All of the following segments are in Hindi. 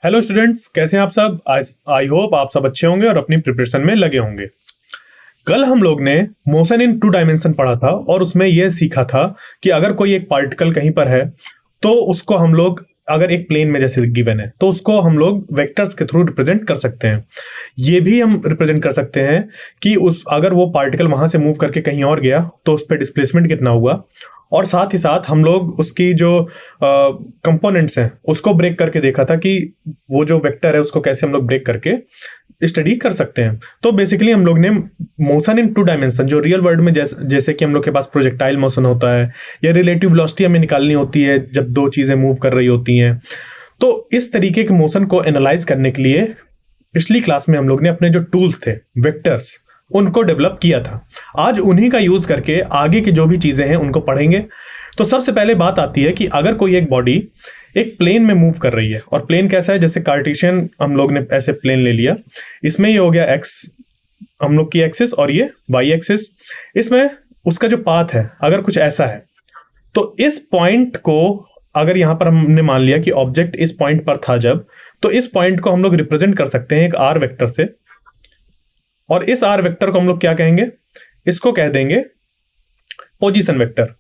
हेलो स्टूडेंट्स, कैसे हैं आप सब। आई होप आप सब अच्छे होंगे और अपनी प्रिपरेशन में लगे होंगे। कल हम लोग ने मोशन इन 2 डायमेंशन पढ़ा था और उसमें यह सीखा था कि अगर कोई एक पार्टिकल कहीं पर है तो उसको हम लोग अगर एक प्लेन में जैसे गिवन है तो उसको हम लोग वेक्टर्स के थ्रू रिप्रेजेंट कर सकते हैं। ये भी हम रिप्रेजेंट कर सकते हैं कि उस अगर वो पार्टिकल वहां से मूव करके कहीं और गया तो उस पर डिस्प्लेसमेंट कितना हुआ, और साथ ही साथ हम लोग उसकी जो कंपोनेंट्स हैं उसको ब्रेक करके देखा था कि वो जो वेक्टर है उसको कैसे हम लोग ब्रेक करके स्टडी कर सकते हैं। तो बेसिकली हम लोग ने मोशन इन 2 डायमेंशन जो रियल वर्ल्ड में जैसे कि हम लोग के पास प्रोजेक्टाइल मोशन होता है या रिलेटिव वेलोसिटी हमें निकालनी होती है जब 2 चीजें मूव कर रही होती हैं, तो इस तरीके के मोशन को एनालाइज करने के लिए पिछली क्लास में हम लोग ने अपने जो टूल्स थे वेक्टर्स उनको डेवलप किया था। आज उन्हीं का यूज करके आगे की जो भी चीजें हैं उनको पढ़ेंगे। तो सबसे पहले बात आती है कि अगर कोई एक बॉडी एक प्लेन में मूव कर रही है, और प्लेन कैसा है, जैसे कार्टेशियन हम लोग ने ऐसे प्लेन ले लिया, इसमें ये हो गया एक्स हम लोग की एक्सिस और ये वाई एक्सिस। इसमें उसका जो पाथ है अगर कुछ ऐसा है तो इस पॉइंट को अगर यहां पर हमने मान लिया कि ऑब्जेक्ट इस पॉइंट पर था जब, तो इस पॉइंट को हम लोग रिप्रेजेंट कर सकते हैं एक आर वेक्टर से, और इस आर वेक्टर को हम लोग क्या कहेंगे, इसको कह देंगे पोजीशन वेक्टर।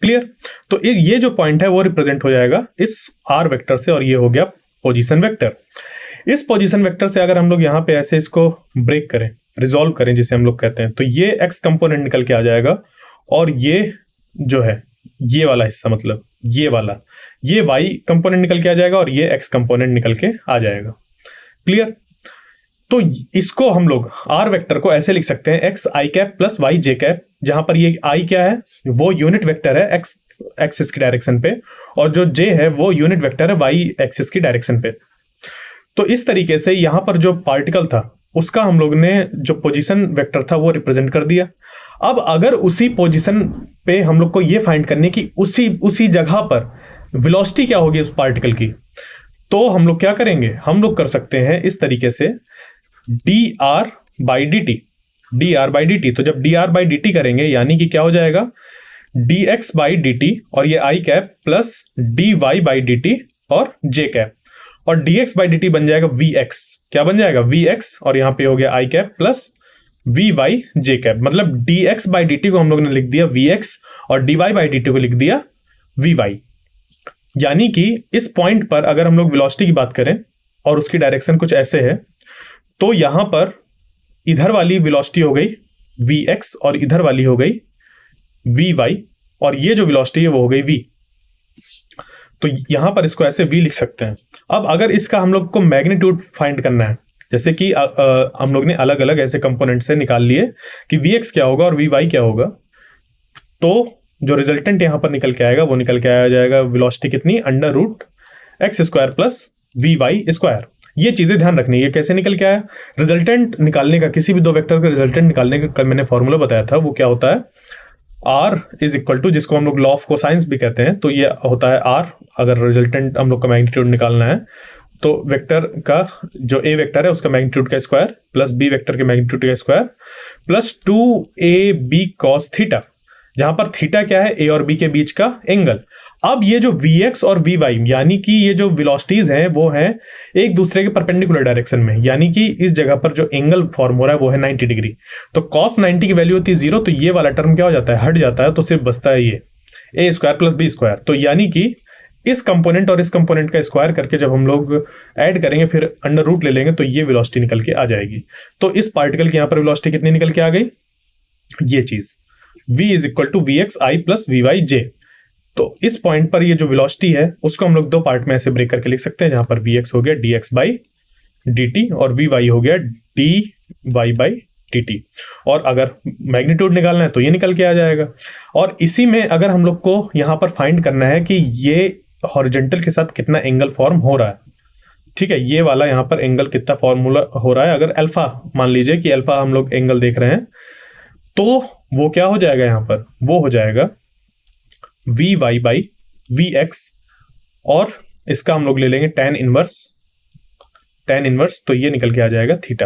क्लियर। तो ये जो पॉइंट है वो रिप्रेजेंट हो जाएगा इस आर वेक्टर से, और ये हो गया पोजीशन वेक्टर। इस पोजीशन वेक्टर से अगर हम लोग यहाँ पे ऐसे इसको ब्रेक करें, रिजॉल्व करें जिसे हम लोग कहते हैं, तो ये एक्स कंपोनेंट निकल के आ जाएगा, और ये जो है ये वाला हिस्सा मतलब ये वाला ये वाई कंपोनेंट निकल के आ जाएगा, और ये एक्स कंपोनेंट निकल के आ जाएगा। क्लियर। तो इसको हम लोग आर वेक्टर को ऐसे लिख सकते हैं एक्स आई cap plus Y J cap, जहां पर ये आई क्या है वो यूनिट वेक्टर है एक्स एक्सिस की डायरेक्शन पे, और जो जे है वो यूनिट वेक्टर है वाई एक्सिस की डायरेक्शन पे। तो इस तरीके से यहां पर जो पार्टिकल था उसका हम लोग ने जो पोजीशन वेक्टर था वो रिप्रेजेंट कर दिया। अब अगर उसी पोजीशन पे हम लोग को ये फाइंड करने की उसी जगह पर वेलोसिटी क्या होगी उस पार्टिकल की, तो हम लोग क्या करेंगे, हम लोग कर सकते हैं इस तरीके से D R by D T, D R by D T. तो जब D R by D T करेंगे यानी कि क्या हो जाएगा D X by D T, और ये I cap plus D Y by D T और जे कैप, और D X by D T बन जाएगा वी एक्स। क्या बन जाएगा वी एक्स, और यहां पे हो गया I cap plus V Y J cap. मतलब D X by D T को हम लोग ने लिख दिया वी एक्स और D Y by D T को लिख दिया वी वाई। यानी कि इस पॉइंट पर अगर हम लोग वेलोसिटी की बात करें और उसकी डायरेक्शन कुछ ऐसे है, तो यहां पर इधर वाली वेलोसिटी हो गई वी एक्स और इधर वाली हो गई वी वाई, और ये जो वेलोसिटी है वो हो गई वी। तो यहां पर इसको ऐसे वी लिख सकते हैं। अब अगर इसका हम लोग को मैग्नीट्यूड फाइंड करना है, जैसे कि हम लोग ने अलग अलग ऐसे कंपोनेंट से निकाल लिए कि वी एक्स क्या होगा और वी वाई क्या होगा, तो जो रिजल्टेंट यहां पर निकल के आएगा वो निकल के आ जाएगा वेलोसिटी कितनी, under root X square plus V Y square. ये चीजें ध्यान रखनी है। कैसे निकल के आया, रिजल्टेंट निकालने का, किसी भी 2 वेक्टर का रिजल्टेंट निकालने का कल मैंने फॉर्मूला बताया था, वो क्या होता है आर इज इक्वल टू, जिसको हम लोग लॉ ऑफ कोसाइंस भी कहते हैं, तो ये होता है आर। अगर रिजल्टेंट हम लोग का मैग्नीट्यूड निकालना है तो वेक्टर का जो ए वेक्टर है उसका मैग्नीट्यूड का स्क्वायर प्लस बी वेक्टर के मैग्नीट्यूड का square plus 2ab cos theta, जहां पर थीटा क्या है ए और बी के बीच का एंगल। अब ये जो Vx और Vy यानी कि ये जो वेलोसिटीज हैं वो हैं एक दूसरे के परपेंडिकुलर डायरेक्शन में, यानी कि इस जगह पर जो एंगल फॉर्म हो रहा है वो है 90 डिग्री। तो cos 90 की वैल्यू होती है 0, तो ये वाला टर्म क्या हो जाता है, हट जाता है, तो सिर्फ बचता है ये ए स्क्वायर प्लस बी स्क्वायर। तो यानी कि इस कंपोनेंट और इस कंपोनेंट का स्क्वायर करके जब हम लोग ऐड करेंगे फिर अंडर रूट ले लेंगे तो ये वेलोसिटी निकल के आ जाएगी। तो इस पार्टिकल की यहां पर वेलोसिटी कितनी निकल के आ गई, ये चीज v is equal to V X I plus V Y J. तो इस पॉइंट पर ये जो वेलोसिटी है उसको हम लोग 2 पार्ट में ऐसे ब्रेक करके लिख सकते हैं, जहां पर वी एक्स हो गया D X by D T और वी वाई हो गया D Y by T T. और अगर मैग्नीट्यूड निकालना है तो ये निकल के आ जाएगा। और इसी में अगर हम लोग को यहां पर फाइंड करना है कि ये हॉरिजॉन्टल के साथ कितना एंगल फॉर्म हो रहा है, ठीक है, ये वाला यहां पर एंगल कितना फॉर्मूला हो रहा है, अगर अल्फा मान लीजिए कि अल्फा हम लोग एंगल देख रहे हैं, तो वो क्या हो जाएगा यहां पर, वो हो जाएगा V Y by V X, और इसका हम लोग ले लेंगे tan इनवर्स, तो ये निकल के आ जाएगा थीटा।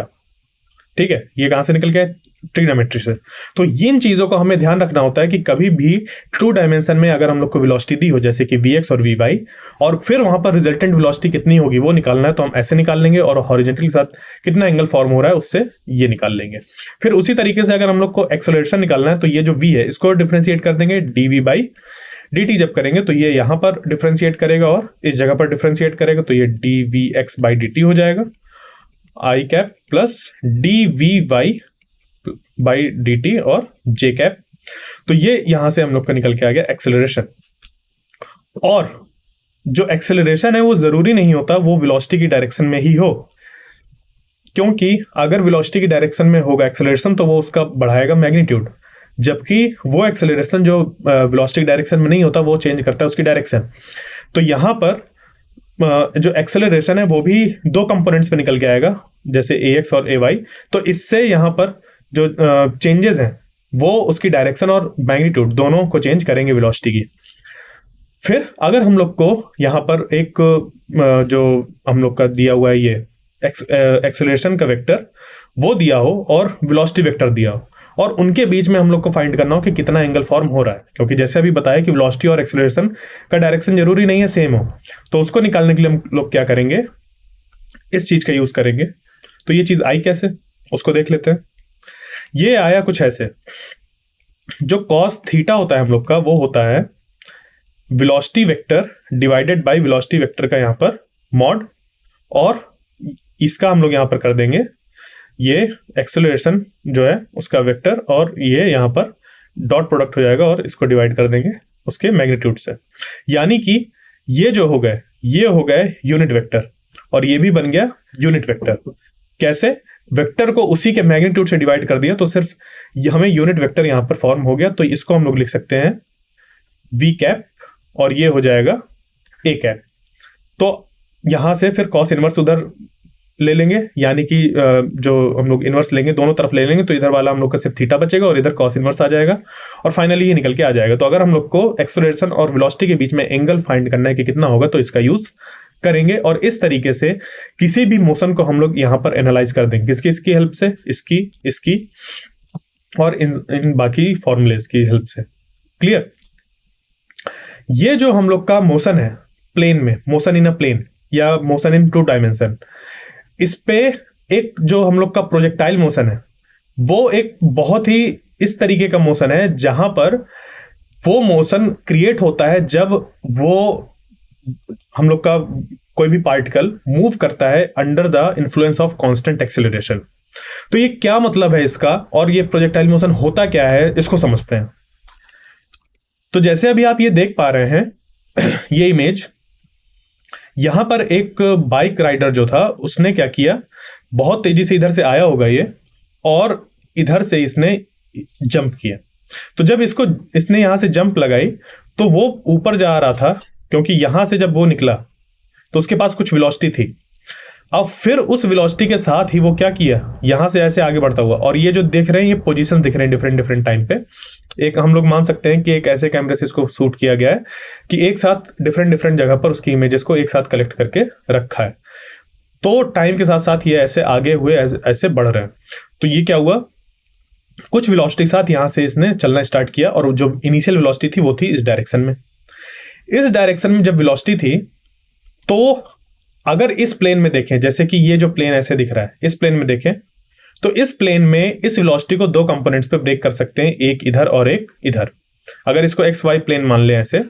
ठीक है, ये कहां से निकल के आया, ट्रिग्नोमेट्री से। तो इन चीज़ों को हमें ध्यान रखना होता है कि कभी भी 2 डायमेंशन में अगर हम लोग को वेलोसिटी दी हो, जैसे कि Vx और Vy, और फिर वहाँ पर रिजल्टेंट वेलोसिटी कितनी होगी वो निकालना है, तो हम ऐसे निकाल लेंगे, और हॉरिजॉन्टल के साथ कितना एंगल फॉर्म हो रहा है उससे ये निकाल लेंगे। फिर उसी तरीके से अगर हम लोग को एक्सेलरेशन निकालना है तो ये जो v है इसको डिफ्रेंशिएट कर देंगे dv/dt। जब करेंगे तो ये यहाँ पर डिफ्रेंशिएट करेगा और इस जगह पर डिफ्रेंशिएट करेगा, तो ये dvx/dt हो जाएगा i कैप प्लस dvy/dt और j कैप। तो ये यहां से हम लोग का निकल के आ गया एक्सेलरेशन। और जो एक्सेलरेशन है वो जरूरी नहीं होता वो वेलोसिटी की डायरेक्शन में ही हो, क्योंकि अगर वेलोसिटी की डायरेक्शन में होगा एक्सेलरेशन तो वो उसका बढ़ाएगा मैग्नीट्यूड, जबकि वो एक्सेलरेशन जो वेलोसिटी की डायरेक्शन में नहीं होता वो चेंज करता है उसकी डायरेक्शन। तो यहाँ पर जो एक्सेलरेशन है वो भी 2 कंपोनेंट्स पे निकल के आएगा, जैसे ax और ay। तो इससे यहाँ पर जो चेंजेस हैं वो उसकी डायरेक्शन और मैग्नीट्यूड दोनों को चेंज करेंगे वेलोसिटी की। फिर अगर हम लोग को यहाँ पर एक जो हम लोग का दिया हुआ है ये एक्सेलरेशन का वेक्टर वो दिया हो और वेलोसिटी वेक्टर दिया हो, और उनके बीच में हम लोग को फाइंड करना हो कि कितना एंगल फॉर्म हो रहा है, क्योंकि जैसे अभी बताया कि वेलोसिटी और एक्सेलरेशन का डायरेक्शन जरूरी नहीं है सेम हो। तो उसको निकालने के लिए हम लोग क्या करेंगे, इस चीज का यूज करेंगे। तो ये चीज आई कैसे, उसको देख लेते हैं। ये आया कुछ ऐसे, जो कॉस थीटा होता है हम लोग का वो होता है velocity vector divided by velocity vector का यहाँ पर मॉड, और इसका हम लोग यहाँ पर कर देंगे ये एक्सेलरेशन जो है उसका वेक्टर, और ये यहाँ पर डॉट प्रोडक्ट हो जाएगा और इसको डिवाइड कर देंगे उसके मैग्नीट्यूड से। यानी कि ये जो हो गए ये हो गए यूनिट वेक्टर, और ये भी बन गया यूनिट वेक्टर। कैसे, वेक्टर को उसी के मैग्नीट्यूड से डिवाइड कर दिया तो सिर्फ हमें यूनिट वेक्टर यहाँ पर फॉर्म हो गया। तो इसको हम लोग लिख सकते हैं v कैप, और ये हो जाएगा a कैप। तो यहां से फिर कॉस इनवर्स उधर ले लेंगे, यानी कि जो हम लोग इनवर्स लेंगे दोनों तरफ ले लेंगे, तो इधर वाला हम लोग का सिर्फ थीटा बचेगा और इधर कॉस इनवर्स आ जाएगा, और फाइनली ये निकल के आ जाएगा। तो अगर हम लोग को एक्सेलरेशन और वेलोसिटी के बीच में एंगल फाइंड करना है कि कितना होगा तो इसका यूज करेंगे, और इस तरीके से किसी भी मोशन को हम लोग यहाँ पर एनालाइज कर देंगे। इसकी हेल्प से, इसकी और इन बाकी फॉर्मूलेज की हेल्प से। क्लियर। ये जो हम लोग का मोशन है प्लेन में, मोशन इन अ प्लेन या मोशन इन 2 डायमेंशन, इस पे एक जो हम लोग का प्रोजेक्टाइल मोशन है वो एक बहुत ही इस तरीके का मोशन है जहां पर वो मोशन क्रिएट होता है जब वो हम लोग का कोई भी पार्टिकल मूव करता है under the influence of constant acceleration. तो ये क्या मतलब है इसका, और ये प्रोजेक्टाइल मोशन होता क्या है इसको समझते हैं। तो जैसे अभी आप ये देख पा रहे हैं ये इमेज, यहां पर एक बाइक राइडर जो था उसने क्या किया, बहुत तेजी से इधर से आया होगा ये, और इधर से इसने जंप किया। तो जब इसने यहां से जंप लगाई तो वो ऊपर जा रहा था, क्योंकि यहां से जब वो निकला तो उसके पास कुछ वेलोसिटी थी। अब फिर उस वेलोसिटी के साथ ही वो क्या किया, यहां से ऐसे आगे बढ़ता हुआ, और ये जो देख रहे हैं ये पोजीशंस दिख रहे हैं डिफरेंट टाइम पे। एक हम लोग मान सकते हैं कि एक ऐसे कैमरे से इसको शूट किया गया है कि एक साथ डिफरेंट जगह पर उसकी इमेजेस को एक साथ कलेक्ट करके रखा है। तो टाइम के साथ साथ ये ऐसे आगे हुए ऐसे बढ़ रहे हैं। तो ये क्या हुआ, कुछ वेलोसिटी के साथ यहां से इसने चलना स्टार्ट किया, और जो इनिशियल वेलोसिटी थी वो थी इस डायरेक्शन में। इस डायरेक्शन में जब वेलोसिटी थी, तो अगर इस प्लेन में देखें, जैसे कि ये जो प्लेन ऐसे दिख रहा है, इस प्लेन में देखें तो इस प्लेन में इस वेलोसिटी को 2 कंपोनेंट्स पे ब्रेक कर सकते हैं, एक इधर और एक इधर। अगर इसको एक्स वाई प्लेन मान लें ऐसे,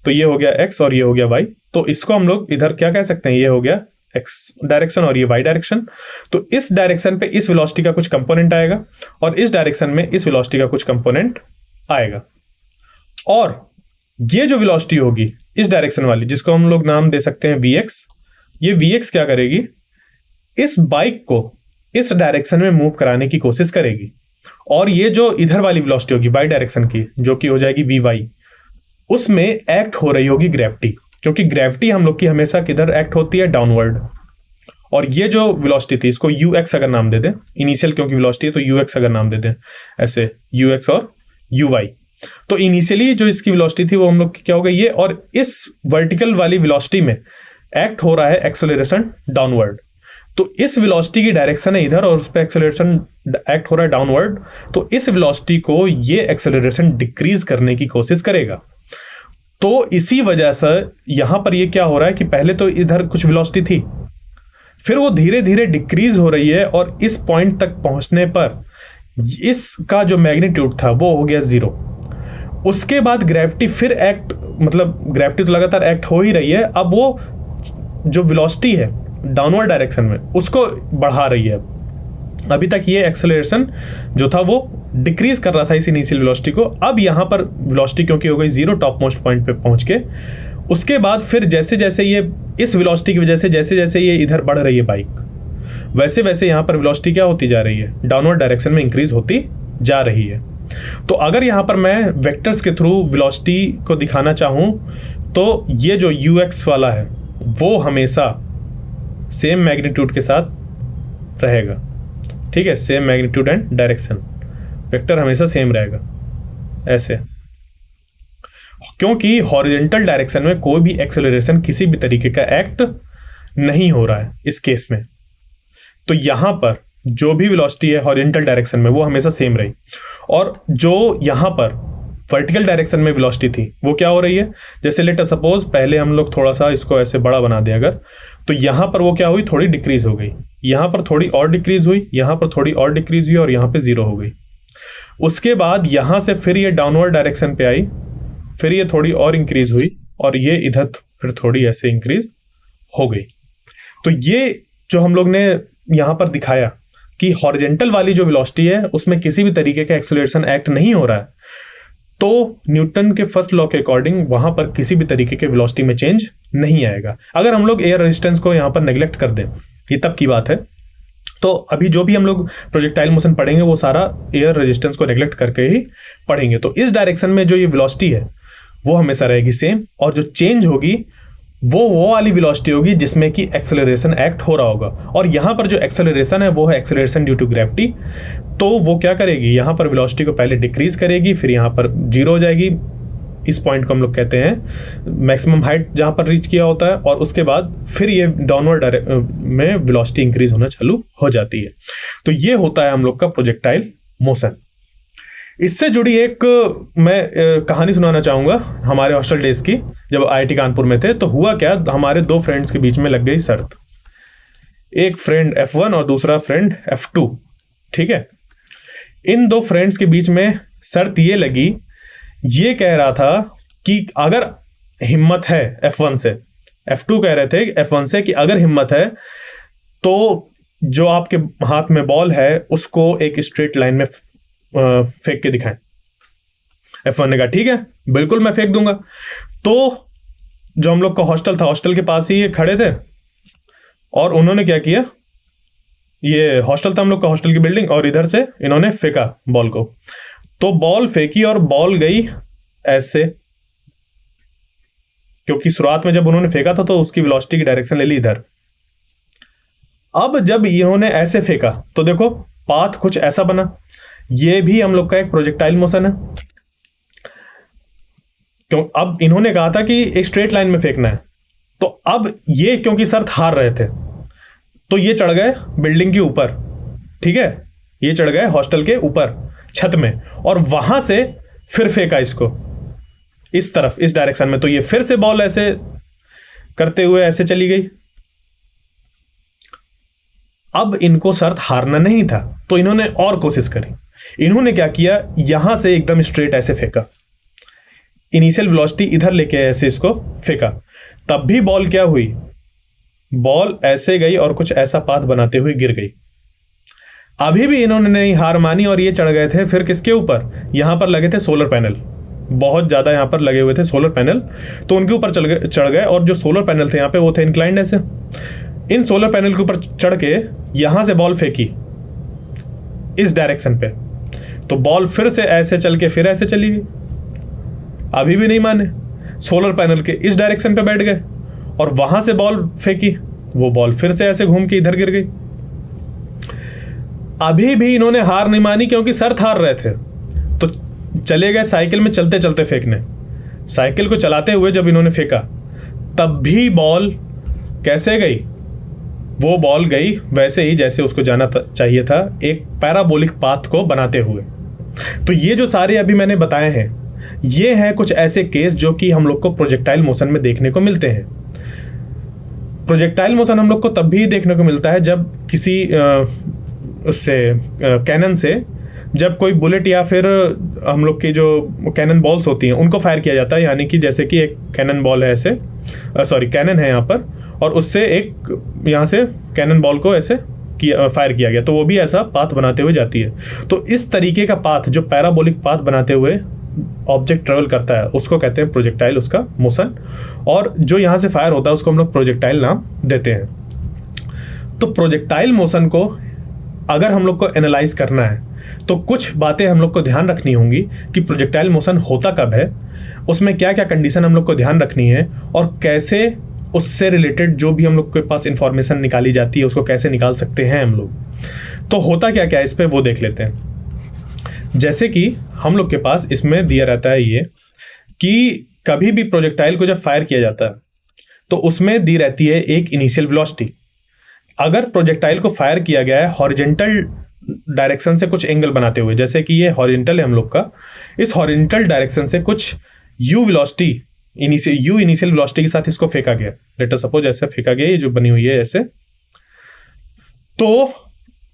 तो ये हो गया एक्स और ये हो गया वाई। तो इसको हम लोग इधर क्या कह सकते हैं, ये हो गया एक्स डायरेक्शन और ये वाई डायरेक्शन। तो इस डायरेक्शन पे इस वेलोसिटी का कुछ कंपोनेंट आएगा, और इस डायरेक्शन में इस वेलोसिटी का कुछ कंपोनेंट आएगा। और ये जो वेलोसिटी होगी इस डायरेक्शन वाली, जिसको हम लोग नाम दे सकते हैं vx, ये vx क्या करेगी, इस बाइक को इस डायरेक्शन में मूव कराने की कोशिश करेगी। और ये जो इधर वाली वेलोसिटी होगी वाई डायरेक्शन की, जो कि हो जाएगी vy, उसमें एक्ट हो रही होगी ग्रेविटी, क्योंकि ग्रेविटी हम लोग की हमेशा किधर एक्ट होती है, डाउनवर्ड। और ये जो वेलोसिटी थी इसको ux अगर नाम दे दें, इनिशियल क्योंकि वेलोसिटी है तो ux अगर नाम दे दें ऐसे, ux और uy। तो इनिशियली जो इसकी वेलोसिटी थी वो हम लोग की क्या हो गई ये, और इस वर्टिकल वाली वेलोसिटी में एक्ट हो रहा है एक्सेलरेशन डाउनवर्ड। तो इस वेलोसिटी की डायरेक्शन है इधर और उस पर एक्सेलरेशन एक्ट हो रहा है डाउनवर्ड, तो इस वेलोसिटी को ये एक्सेलरेशन डिक्रीज करने की कोशिश करेगा। तो इसी वजह से यहां पर ये क्या हो रहा है कि पहले तो इधर कुछ वेलोसिटी थी, फिर वो धीरे धीरे डिक्रीज हो रही है और इस पॉइंट तक पहुंचने पर इसका जो मैग्नीट्यूड था वो हो गया 0। उसके बाद ग्रेविटी फिर एक्ट, मतलब ग्रेविटी तो लगातार एक्ट हो ही रही है, अब वो जो वेलोसिटी है डाउनवर्ड डायरेक्शन में उसको बढ़ा रही है। अभी तक ये एक्सेलरेशन जो था वो डिक्रीज कर रहा था इस इनिशियल वेलोसिटी को, अब यहाँ पर वेलोसिटी क्योंकि हो गई 0 टॉप मोस्ट पॉइंट पे पहुंच के, उसके बाद फिर जैसे जैसे ये इस वेलोसिटी की वजह से जैसे जैसे ये इधर बढ़ रही है बाइक, वैसे वैसे यहाँ पर वेलोसिटी क्या होती जा रही है, डाउनवर्ड डायरेक्शन में इंक्रीज होती जा रही है। तो अगर यहाँ पर मैं वेक्टर्स के थ्रू वेलोसिटी को दिखाना चाहूँ तो ये जो ux वाला है वो हमेशा सेम मैग्नीट्यूड के साथ रहेगा, ठीक है, same magnitude and direction, vector हमेशा सेम रहेगा ऐसे, क्योंकि हॉरिजॉन्टल डायरेक्शन में कोई भी एक्सेलरेशन किसी भी तरीके का एक्ट नहीं हो रहा है इस केस में। तो यहां पर जो भी वेलोसिटी है हॉरिजॉन्टल डायरेक्शन में वो हमेशा सेम रही, और जो यहां पर वर्टिकल डायरेक्शन में वेलोसिटी थी वो क्या हो रही है, जैसे लेट अस सपोज पहले हम लोग थोड़ा सा इसको ऐसे बड़ा बना दें अगर, तो यहां पर वो क्या हुई, थोड़ी डिक्रीज हो गई, यहां पर थोड़ी और डिक्रीज हुई, यहां पर थोड़ी और डिक्रीज हुई और यहां पे 0 हो गई। उसके बाद यहां से फिर ये डाउनवर्ड डायरेक्शन पे आई, फिर ये थोड़ी और इंक्रीज हुई और ये इधर फिर थोड़ी ऐसे इंक्रीज हो गई। तो ये जो हम लोग ने यहां पर दिखाया कि हॉरिजॉन्टल वाली जो वेलोसिटी है उसमें किसी भी तरीके का एक्सेलरेशन एक्ट नहीं हो रहा है, तो न्यूटन के फर्स्ट लॉ के अकॉर्डिंग वहां पर किसी भी तरीके के वेलोसिटी में चेंज नहीं आएगा। अगर हम लोग एयर रेजिस्टेंस को यहां पर नेग्लेक्ट कर दें, ये तब की बात है। तो अभी जो भी हम लोग प्रोजेक्टाइल मोशन पढ़ेंगे वो सारा एयर रेजिस्टेंस को नेग्लेक्ट करके ही पढ़ेंगे। तो इस डायरेक्शन में जो ये वेलोसिटी है वो हमेशा रहेगी सेम, और जो चेंज होगी वो वाली वेलोसिटी होगी जिसमें कि एक्सेलरेशन एक्ट हो रहा होगा। और यहाँ पर जो एक्सेलरेशन है वो है एक्सेलरेशन ड्यू टू ग्रेविटी। तो वो क्या करेगी, यहाँ पर वेलोसिटी को पहले डिक्रीज करेगी, फिर यहाँ पर 0 हो जाएगी। इस पॉइंट को हम लोग कहते हैं मैक्सिमम हाइट जहाँ पर रीच किया होता है, और उसके बाद फिर ये डाउनवर्ड में वेलोसिटी इंक्रीज होना चालू हो जाती है। तो ये होता है हम लोग का प्रोजेक्टाइल मोशन। इससे जुड़ी एक मैं कहानी सुनाना चाहूँगा हमारे हॉस्टल डेज की। जब IIT कानपुर में थे तो हुआ क्या, हमारे 2 फ्रेंड्स के बीच में लग गई शर्त। एक फ्रेंड F1 और दूसरा फ्रेंड F2, ठीक है। इन 2 फ्रेंड्स के बीच में शर्त ये लगी, ये कह रहा था कि अगर हिम्मत है F1 से, F2 कह रहे थे F1 से कि अगर हिम्मत है तो जो आपके हाथ में बॉल है उसको एक स्ट्रेट लाइन में फेंक के दिखाएं। F1 ने कहा ठीक है बिल्कुल मैं फेंक दूंगा। तो जो हम लोग का हॉस्टल था, हॉस्टल के पास ही ये खड़े थे और उन्होंने क्या किया, ये हॉस्टल था हम लोग का, हॉस्टल की बिल्डिंग, और इधर से इन्होंने फेंका बॉल को। तो बॉल फेंकी और बॉल गई ऐसे, क्योंकि शुरुआत में जब उन्होंने फेंका था तो उसकी वेलोसिटी की डायरेक्शन ले ली इधर। अब जब इन्होंने ऐसे फेंका तो देखो पाथ कुछ ऐसा बना। ये भी हम लोग का एक प्रोजेक्टाइल मोशन है, क्यों अब इन्होंने कहा था कि एक स्ट्रेट लाइन में फेंकना है। तो अब ये क्योंकि शर्त हार रहे थे तो ये चढ़ गए बिल्डिंग के ऊपर, ठीक है, ये चढ़ गए हॉस्टल के ऊपर छत में, और वहां से फिर फेंका इसको इस तरफ, इस डायरेक्शन में। तो ये फिर से बॉल ऐसे करते हुए ऐसे चली गई। अब इनको शर्त हारना नहीं था तो इन्होंने और कोशिश करी। इन्होंने क्या किया, यहां से एकदम स्ट्रेट ऐसे फेंका, इनिशियल वेलोसिटी इधर लेके ऐसे इसको फेंका। तब भी बॉल क्या हुई, बॉल ऐसे गई और कुछ ऐसा पाथ बनाते हुए गिर गई। अभी भी इन्होंने नहीं हार मानी और ये चढ़ गए थे फिर किसके ऊपर, यहां पर लगे थे सोलर पैनल, बहुत ज्यादा यहां पर लगे हुए थे सोलर पैनल। तो उनके ऊपर चढ़ गए और जो सोलर पैनल थे यहाँ पे वो थे इंक्लाइंड ऐसे। इन सोलर पैनल के ऊपर चढ़ के यहां से बॉल फेंकी इस डायरेक्शन पे, तो बॉल फिर से ऐसे चल के फिर ऐसे चली गई। अभी भी नहीं माने, सोलर पैनल के इस डायरेक्शन पे बैठ गए और वहां से बॉल फेंकी, वो बॉल फिर से ऐसे घूम के इधर गिर गई। अभी भी इन्होंने हार नहीं मानी क्योंकि शर्त हार रहे थे, तो चले गए साइकिल में चलते चलते फेंकने। साइकिल को चलाते हुए जब इन्होंने फेंका तब भी बॉल कैसे गई, वो बॉल गई वैसे ही जैसे उसको जाना चाहिए था, एक पैराबोलिक पाथ को बनाते हुए। तो ये जो सारे अभी मैंने बताए हैं, ये हैं कुछ ऐसे केस जो कि हम लोग को प्रोजेक्टाइल मोशन में देखने को मिलते हैं। प्रोजेक्टाइल मोशन हम लोग को तब भी देखने को मिलता है जब किसी उससे कैनन से जब कोई बुलेट या फिर हम लोग की जो कैनन बॉल्स होती हैं उनको फायर किया जाता है। यानी कि जैसे कि एक कैनन बॉल है ऐसे, कैनन है यहाँ पर, और उससे एक यहाँ से कैनन बॉल को ऐसे फायर किया गया, तो वो भी ऐसा पाथ बनाते हुए जाती है। तो इस तरीके का पाथ जो पैराबोलिक पाथ बनाते हुए ऑब्जेक्ट ट्रेवल करता है उसको कहते हैं प्रोजेक्टाइल, उसका मोशन। और जो यहाँ से फायर होता है उसको हम लोग प्रोजेक्टाइल नाम देते हैं। तो प्रोजेक्टाइल मोशन को अगर हम लोग को एनालाइज करना है तो कुछ बातें हम लोग को ध्यान रखनी होंगी कि प्रोजेक्टाइल मोशन होता कब है, उसमें क्या क्या कंडीशन हम लोग को ध्यान रखनी है, और कैसे उससे रिलेटेड जो भी हम लोग के पास इंफॉर्मेशन निकाली जाती है उसको कैसे निकाल सकते हैं हम लोग। तो होता क्या क्या इस पे वो देख लेते हैं। जैसे कि हम लोग के पास इसमें दिया रहता है ये कि कभी भी प्रोजेक्टाइल को जब फायर किया जाता है तो उसमें दी रहती है एक इनिशियल वेलोसिटी। अगर प्रोजेक्टाइल को फायर किया गया है हॉरिजॉन्टल डायरेक्शन से कुछ एंगल बनाते हुए, जैसे कि ये हॉरिजॉन्टल है हम लोग का, इस हॉरिजॉन्टल डायरेक्शन से कुछ यू वेलोसिटी इनिशियल वेलोसिटी के साथ इसको फेंका गया। लेट अस सपोज ऐसे फेंका गया, ये जो बनी हुई है ऐसे। तो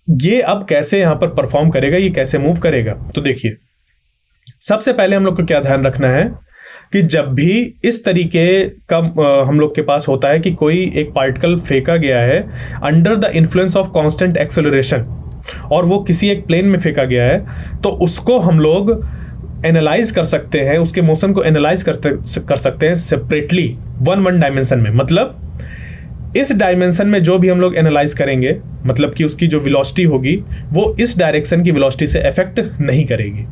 ये अब कैसे यहां पर परफॉर्म करेगा, ये कैसे मूव करेगा, तो देखिए सबसे पहले हम लोग को क्या ध्यान रखना है कि जब भी इस तरीके का हम लोग के पास होता है कि कोई एक पार्टिकल फेंका गया है under the influence of constant acceleration और वो किसी एक प्लेन में फेंका गया है, तो उसको हम लोग एनालाइज कर सकते हैं, उसके मोशन को एनालाइज कर सकते हैं सेपरेटली वन डायमेंशन में। मतलब इस डायमेंशन में जो भी हम लोग एनालाइज करेंगे, मतलब कि उसकी जो वेलोसिटी होगी वो इस डायरेक्शन की वेलोसिटी से अफेक्ट नहीं करेगी।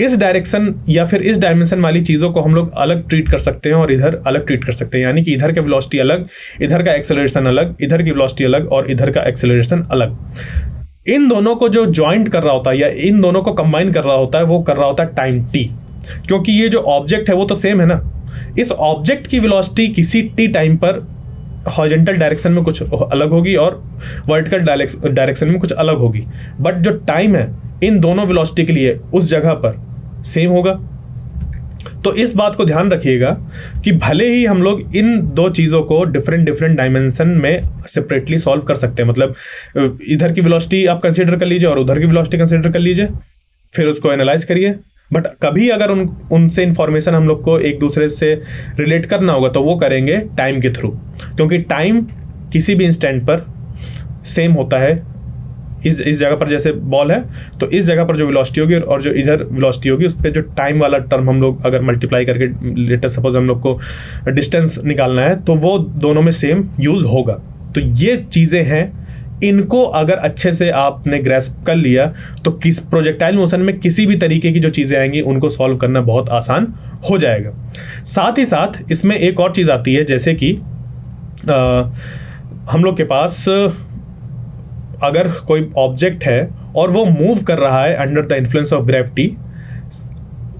इस डायरेक्शन या फिर इस डायमेंशन वाली चीज़ों को हम लोग अलग ट्रीट कर सकते हैं और इधर अलग ट्रीट कर सकते हैं। यानी कि इधर का वेलोसिटी अलग, इधर का एक्सेलरेशन अलग, इधर की वेलोसिटी अलग और इधर का एक्सेलरेशन अलग। इन दोनों को जो ज्वाइंट कर रहा होता है या इन दोनों को कंबाइन कर रहा होता है वो कर रहा होता है टाइम टी। क्योंकि ये जो ऑब्जेक्ट है वो तो सेम है ना, इस ऑब्जेक्ट की वेलोसिटी किसी टी टाइम पर हॉरिजॉन्टल डायरेक्शन में कुछ अलग होगी और वर्टिकल डायरेक्शन में कुछ अलग होगी, बट जो टाइम है इन दोनों वेलोसिटी के लिए उस जगह पर सेम होगा। तो इस बात को ध्यान रखिएगा कि भले ही हम लोग इन दो चीज़ों को डिफरेंट डायमेंशन में सेपरेटली सॉल्व कर सकते हैं, मतलब इधर की वेलोसिटी आप कंसीडर कर लीजिए और उधर की वेलोसिटी कंसीडर कर लीजिए, फिर उसको एनालाइज करिए। बट कभी अगर उनसे इंफॉर्मेशन हम लोग को एक दूसरे से रिलेट करना होगा तो वो करेंगे टाइम के थ्रू, क्योंकि टाइम किसी भी इंस्टेंट पर सेम होता है। इस जगह पर जैसे बॉल है तो इस जगह पर जो वेलोसिटी होगी और जो इधर वेलोसिटी होगी उस पर जो टाइम वाला टर्म हम लोग अगर मल्टीप्लाई करके लेट अस सपोज हम लोग को डिस्टेंस निकालना है तो वो दोनों में सेम यूज होगा। तो ये चीज़ें हैं, इनको अगर अच्छे से आपने ग्रैस्प कर लिया तो किस प्रोजेक्टाइल मोशन में किसी भी तरीके की जो चीज़ें आएंगी उनको सॉल्व करना बहुत आसान हो जाएगा। साथ ही साथ इसमें एक और चीज़ आती है, जैसे कि हम लोग के पास अगर कोई ऑब्जेक्ट है और वो मूव कर रहा है under the influence of gravity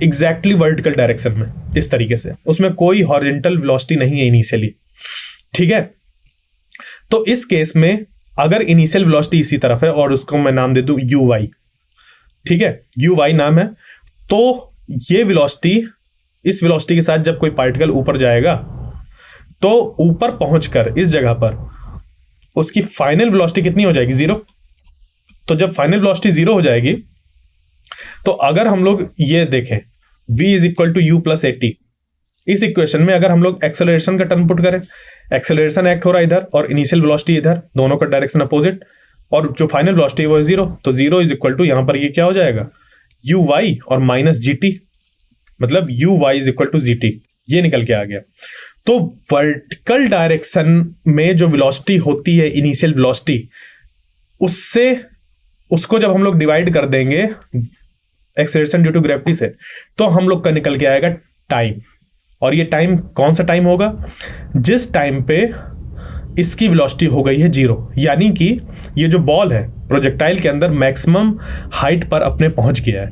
exactly vertical direction में, इस तरीके से उसमें कोई हॉरिजॉन्टल वेलोसिटी नहीं है इनिशियली, ठीक है। तो इस केस में अगर इनिशियल वेलोसिटी इसी तरफ है और उसको मैं नाम दे दूं यू वाई, ठीक है, यू वाई नाम है, तो ये वेलोसिटी, इस वेलोसिटी के साथ जब कोई पार्टिकल ऊपर जाएगा तो ऊपर पहुंचकर इस जगह पर उसकी फाइनल वेलोसिटी कितनी हो जाएगी, 0। तो जब फाइनल वेलोसिटी 0 हो जाएगी तो अगर हम लोग ये देखें v is equal to U plus AT, इस इक्वेशन में अगर हम लोग एक्सेलरेशन का टर्म पुट करें, एक्सेलरेशन एक्ट हो रहा है इधर और इनिशियल वेलोसिटी इधर, दोनों का डायरेक्शन अपोजिट, और जो फाइनल वेलोसिटी है वो है 0, तो 0 इज इक्वल टू यहां पर ये क्या हो जाएगा यू वाई और माइनस जी टी, मतलब U Y is equal to G T, ये निकल के आ गया। तो वर्टिकल डायरेक्शन में जो वेलोसिटी होती है इनिशियल वेलोसिटी, उससे उसको जब हम लोग डिवाइड कर देंगे एक्सेलरेशन ड्यू टू ग्रेविटी से तो हम लोग का निकल के आएगा टाइम। और ये टाइम कौन सा टाइम होगा, जिस टाइम पे इसकी वेलोसिटी हो गई है 0, यानी कि ये जो बॉल है प्रोजेक्टाइल के अंदर मैक्सिमम हाइट पर अपने पहुंच गया है,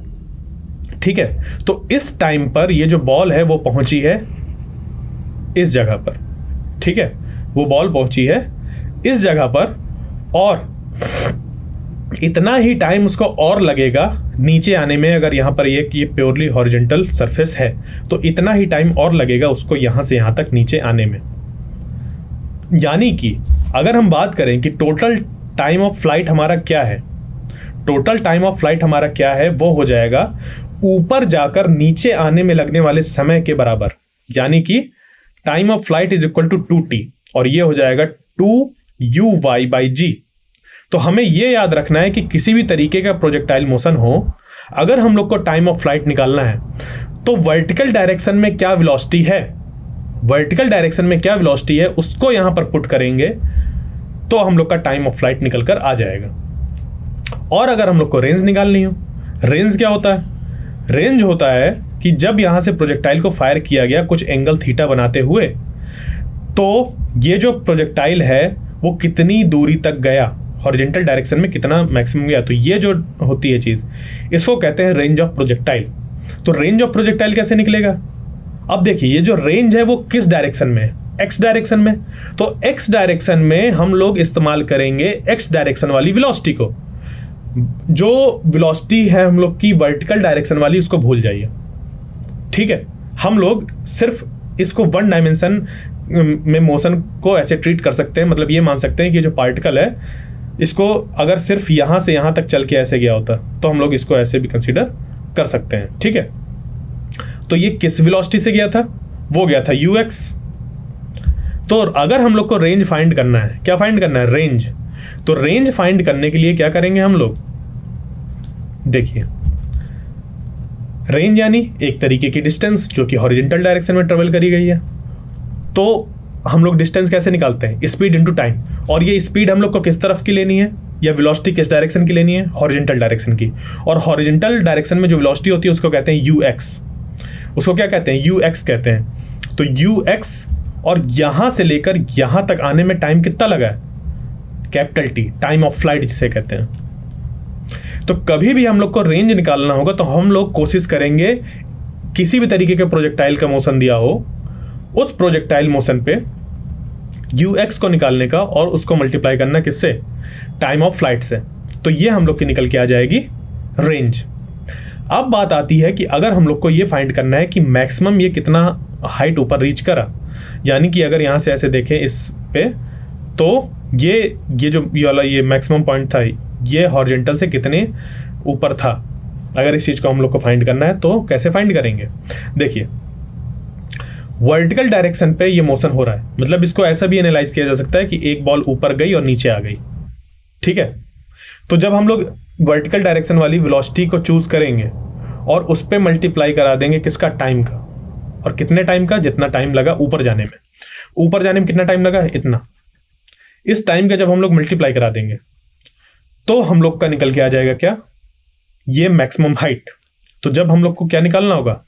ठीक है। तो इस टाइम पर ये जो बॉल है वो पहुंची है इस जगह पर, ठीक है, वो बॉल पहुंची है इस जगह पर और इतना ही टाइम उसको और लगेगा नीचे आने में। अगर यहाँ पर ये प्योरली हॉरिजॉन्टल सरफेस है तो इतना ही टाइम और लगेगा उसको यहाँ से यहाँ तक नीचे आने में। यानी कि अगर हम बात करें कि टोटल टाइम ऑफ फ्लाइट हमारा क्या है, टोटल टाइम ऑफ फ्लाइट हमारा क्या है, वो हो जाएगा ऊपर जाकर नीचे आने में लगने वाले समय के बराबर। यानी कि time of flight is equal to 2t और ये हो जाएगा 2uy/g। तो हमें ये याद रखना है कि किसी भी तरीके का प्रोजेक्टाइल मोशन हो, अगर हम लोग को टाइम ऑफ फ्लाइट निकालना है तो वर्टिकल डायरेक्शन में क्या वेलोसिटी है, वर्टिकल डायरेक्शन में क्या वेलोसिटी है उसको यहां पर पुट करेंगे तो हम लोग का टाइम ऑफ फ्लाइट निकल कर आ जाएगा। और अगर हम लोग को रेंज निकालनी हो, रेंज क्या होता है? रेंज होता है कि जब यहां से प्रोजेक्टाइल को फायर किया गया कुछ एंगल थीटा बनाते हुए, तो ये जो प्रोजेक्टाइल है वो कितनी दूरी तक गया, हॉरिजॉन्टल डायरेक्शन में कितना मैक्सिमम गया, तो ये जो होती है चीज इसको कहते हैं रेंज ऑफ प्रोजेक्टाइल। तो रेंज ऑफ प्रोजेक्टाइल कैसे निकलेगा? अब देखिए ये जो रेंज है वो किस डायरेक्शन में है? एक्स डायरेक्शन में। तो एक्स डायरेक्शन में हम लोग इस्तेमाल करेंगे एक्स डायरेक्शन वाली वेलोसिटी को। जो वेलोसिटी है हम लोग की वर्टिकल डायरेक्शन वाली उसको भूल जाइए, ठीक है। हम लोग सिर्फ इसको वन डायमेंशन में मोशन को ऐसे ट्रीट कर सकते हैं, मतलब ये मान सकते हैं कि जो पार्टिकल है इसको अगर सिर्फ यहां से यहां तक चल के ऐसे गया होता तो हम लोग इसको ऐसे भी कंसीडर कर सकते हैं, ठीक है। तो ये किस वेलोसिटी से गया था? वो गया था ux। तो अगर हम लोग को रेंज फाइंड करना है, क्या फाइंड करना है? रेंज। तो रेंज फाइंड करने के लिए क्या करेंगे हम लोग? देखिए रेंज यानी एक तरीके की डिस्टेंस जो कि हॉरिजॉन्टल डायरेक्शन में ट्रेवल करी गई है। तो हम लोग डिस्टेंस कैसे निकालते हैं? Speed into time. और ये स्पीड हम लोग को किस तरफ की लेनी है या वेलोसिटी किस डायरेक्शन की लेनी है? हॉरिजॉन्टल डायरेक्शन की। और हॉरिजॉन्टल डायरेक्शन में जो वेलोसिटी होती है उसको कहते हैं ux। उसको क्या कहते हैं? ux कहते हैं। तो ux और यहां से लेकर यहां तक आने में टाइम कितना लगा है? Capital T, time of flight जिसे कहते हैं। तो कभी भी हम लोग को रेंज निकालना होगा तो हम लोग कोशिश करेंगे किसी भी तरीके के प्रोजेक्टाइल का मोशन दिया हो उस प्रोजेक्टाइल मोशन पे ux को निकालने का और उसको मल्टीप्लाई करना किससे? टाइम ऑफ फ्लाइट से। तो ये हम लोग की निकल के आ जाएगी रेंज। अब बात आती है कि अगर हम लोग को ये फाइंड करना है कि मैक्सिमम ये कितना हाइट ऊपर रीच करा, यानी कि अगर यहाँ से ऐसे देखें इस पे तो ये जो ये वाला ये मैक्सिमम पॉइंट था ये हॉरिजॉन्टल से कितने ऊपर था। अगर इस चीज को हम लोग को फाइंड करना है तो कैसे फाइंड करेंगे? देखिए वर्टिकल डायरेक्शन पे ये मोशन हो रहा है, मतलब इसको ऐसा भी एनालाइज किया जा सकता है कि एक बॉल ऊपर गई और नीचे आ गई, ठीक है। तो जब हम लोग वर्टिकल डायरेक्शन वाली वेलोसिटी को चूज करेंगे और उस पे मल्टीप्लाई करा देंगे किसका? टाइम का। और कितने टाइम का? जितना टाइम लगा ऊपर जाने में। ऊपर जाने में कितना टाइम लगा? इतना। इस टाइम का जब हम लोग मल्टीप्लाई करा देंगे तो हम लोग का निकल के आ जाएगा क्या? ये मैक्सिमम हाइट। तो जब हम लोग को क्या निकालना होगा?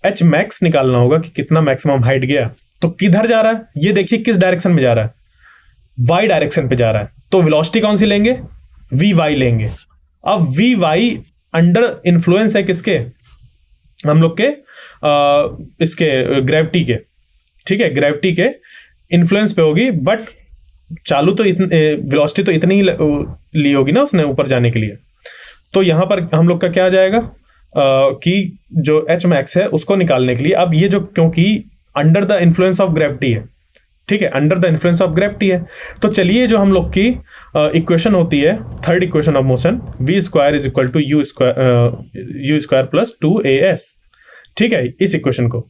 एच मैक्स निकालना होगा कि कितना मैक्सिमम हाइट गया। तो किधर जा रहा है? ये देखिए किस डायरेक्शन में जा रहा है? वाई डायरेक्शन पे जा रहा है। तो वेलोसिटी कौन सी लेंगे? वी वाई लेंगे। अब वी वाई अंडर इन्फ्लुएंस है किसके? हम लोग के इसके ग्रेविटी के, ठीक है। ग्रेविटी के इन्फ्लुएंस पे होगी, बट चालू तो वेलोसिटी तो इतनी ही ली होगी ना उसने ऊपर जाने के लिए। तो यहां पर हम लोग का क्या आ जाएगा कि जो एच मैक्स है उसको निकालने के लिए अब ये जो, क्योंकि under the influence of gravity है, ठीक है, under the influence of gravity है। तो चलिए जो हम लोग की इक्वेशन होती है, third equation of motion, v square is equal to U square plus 2as, ठीक है, इस इक्वेशन को।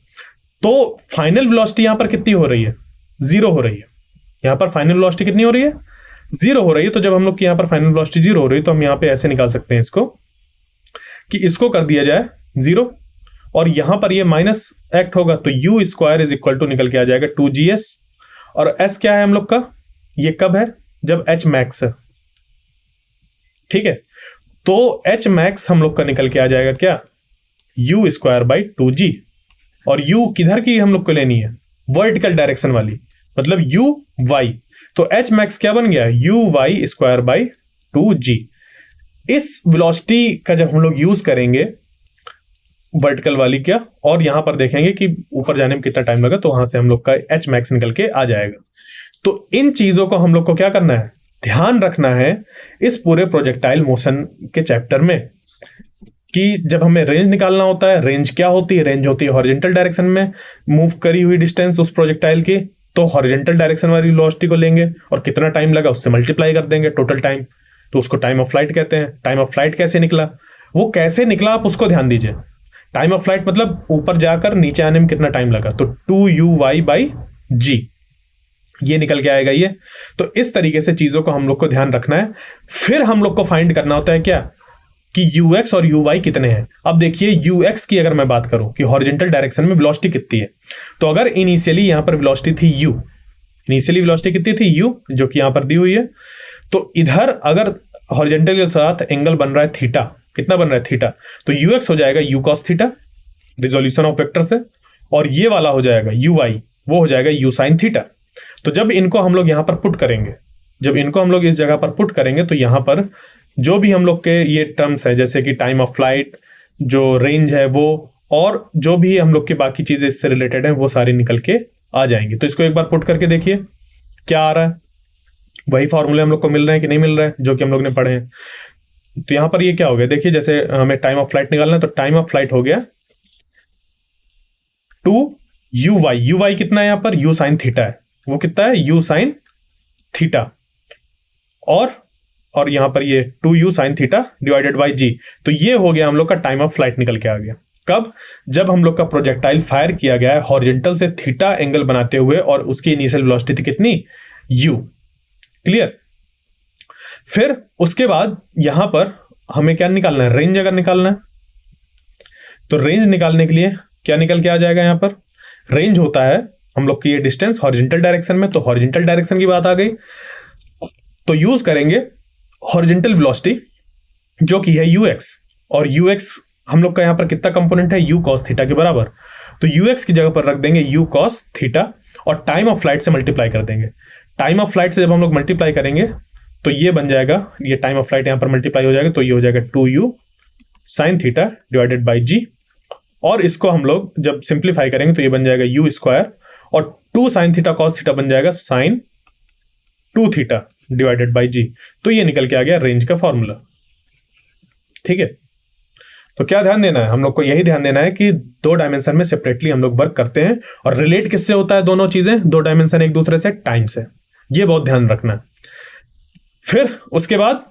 तो फाइनल वेलोसिटी यहां पर कितनी हो रही है? 0 हो रही है। यहां पर फाइनल वेलोसिटी कितनी हो रही है? 0 हो रही है। तो जब हम लोग की यहां पर फाइनल वेलोसिटी 0 हो रही है तो हम यहां पे ऐसे निकाल सकते हैं इसको कि इसको कर दिया जाए 0 और यहां पर ये माइनस एक्ट होगा तो U square is equal to निकल के आ जाएगा 2gs। और s क्या है हम लोग का? ये कब है? जब h मैक्स है, ठीक है। तो h मैक्स हम लोग का निकल के आ जाएगा क्या? u square by 2g। और u किधर की हम लोग को लेनी है? वर्टिकल डायरेक्शन वाली, मतलब u y। तो h मैक्स क्या बन गया? u y square by 2g। इस वेलोसिटी का जब हम लोग यूज करेंगे वर्टिकल वाली क्या, और यहां पर देखेंगे कि ऊपर जाने में कितना टाइम लगा, तो वहां से हम लोग का एच मैक्स निकल के आ जाएगा। तो इन चीजों को हम लोग को क्या करना है? ध्यान रखना है इस पूरे प्रोजेक्टाइल मोशन के चैप्टर में कि जब हमें रेंज निकालना होता है, रेंज क्या होती है? रेंज होती है हॉरिजॉन्टल डायरेक्शन में मूव करी हुई डिस्टेंस उस प्रोजेक्टाइल की, तो हॉरिजॉन्टल डायरेक्शन वाली वेलोसिटी को लेंगे और कितना टाइम लगा उससे मल्टीप्लाई कर देंगे टोटल टाइम, तो उसको टाइम ऑफ फ्लाइट कहते हैं। टाइम ऑफ फ्लाइट कैसे निकला, वो कैसे निकला आप उसको ध्यान दीजिए। टाइम ऑफ फ्लाइट मतलब ऊपर जाकर नीचे आने में कितना टाइम लगा, तो 2u/g ये निकल के आएगा ये। तो इस तरीके से चीजों को हम लोग को ध्यान रखना है। फिर हम लोग को फाइंड करना होता है क्या कि ux और uy कितने हैं। अब देखिए ux की अगर मैं बात करूं कि हॉरिजॉन्टल डायरेक्शन में वेलोसिटी कितनी है, तो अगर इनिशियली यहां पर वेलोसिटी थी u, इनिशियली वेलोसिटी कितनी थी u, जो कि यहां पर दी हुई है, तो इधर अगर हॉरिजॉन्टल के साथ एंगल बन रहा है थीटा, कितना बन रहा है थीटा, तो ux हो जाएगा u cos theta resolution of vector से, और ये वाला हो जाएगा uy, वो हो जाएगा u sin थीटा। तो जब इनको हम लोग यहां पर पुट करेंगे, जब इनको हम लोग इस जगह पर पुट करेंगे, तो यहां पर जो भी हम लोग के ये टर्म्स है जैसे कि टाइम ऑफ फ्लाइट, जो रेंज है वो, और जो भी हम लोग की बाकी चीजें इससे रिलेटेड हैं वो सारी निकल के आ जाएंगी। तो इसको एक बार पुट करके देखिए क्या आ रहा है, वही फॉर्मूले हम लोग को मिल रहे हैं कि नहीं मिल रहा है जो कि हम लोग ने पढ़े हैं। तो यहां पर ये क्या हो गया, देखिए जैसे हमें टाइम ऑफ फ्लाइट निकालना है, तो टाइम ऑफ फ्लाइट हो गया 2uy, uy कितना है यहां पर, u sin थीटा है, वो कितना है u sin थीटा, और यहां पर ये 2u sin theta divided by g। तो ये हो गया हम लोग का टाइम ऑफ फ्लाइट निकल के आ गया। कब, जब हम लोग का प्रोजेक्टाइल फायर किया गया है हॉरिजॉन्टल से थीटा एंगल बनाते हुए, और उसकी इनिशियल वेलोसिटी थी कितनी, u। क्लियर। फिर उसके बाद यहां पर हमें क्या निकालना है, रेंज अगर निकालना है, तो रेंज निकालने के लिए क्या निकल के आ जाएगा, यहां पर रेंज होता है हम लोग की ये डिस्टेंस हॉरिजॉन्टल डायरेक्शन में, तो हॉरिजॉन्टल डायरेक्शन की बात आ गई, तो यूज करेंगे हॉरिजॉन्टल वेलोसिटी जो कि है ux, और ux हम लोग का यहां पर कितना कंपोनेंट है, u cos थीटा के बराबर, तो ux की जगह पर रख देंगे u cos थीटा और टाइम ऑफ फ्लाइट से मल्टीप्लाई कर देंगे। टाइम ऑफ फ्लाइट से जब हम लोग मल्टीप्लाई करेंगे तो ये बन जाएगा, ये टाइम ऑफ फ्लाइट यहां पर मल्टीप्लाई हो जाएगा, तो ये हो जाएगा 2u sin theta divided by g, और इसको हम लोग जब सिंप्लीफाई करेंगे तो ये बन जाएगा u स्क्वायर, और 2 sin थीटा cos थीटा बन जाएगा sin 2 theta divided by g। तो ये निकल के आ गया रेंज का फॉर्मूला। ठीक है, तो क्या ध्यान देना है हम लोग को, यही ध्यान देना है कि दो डायमेंशन में सेपरेटली हम लोग वर्क करते हैं, और रिलेट किससे होता है दोनों चीजें, दो डायमेंशन एक दूसरे से, टाइम से, ये बहुत ध्यान रखना है। फिर उसके बाद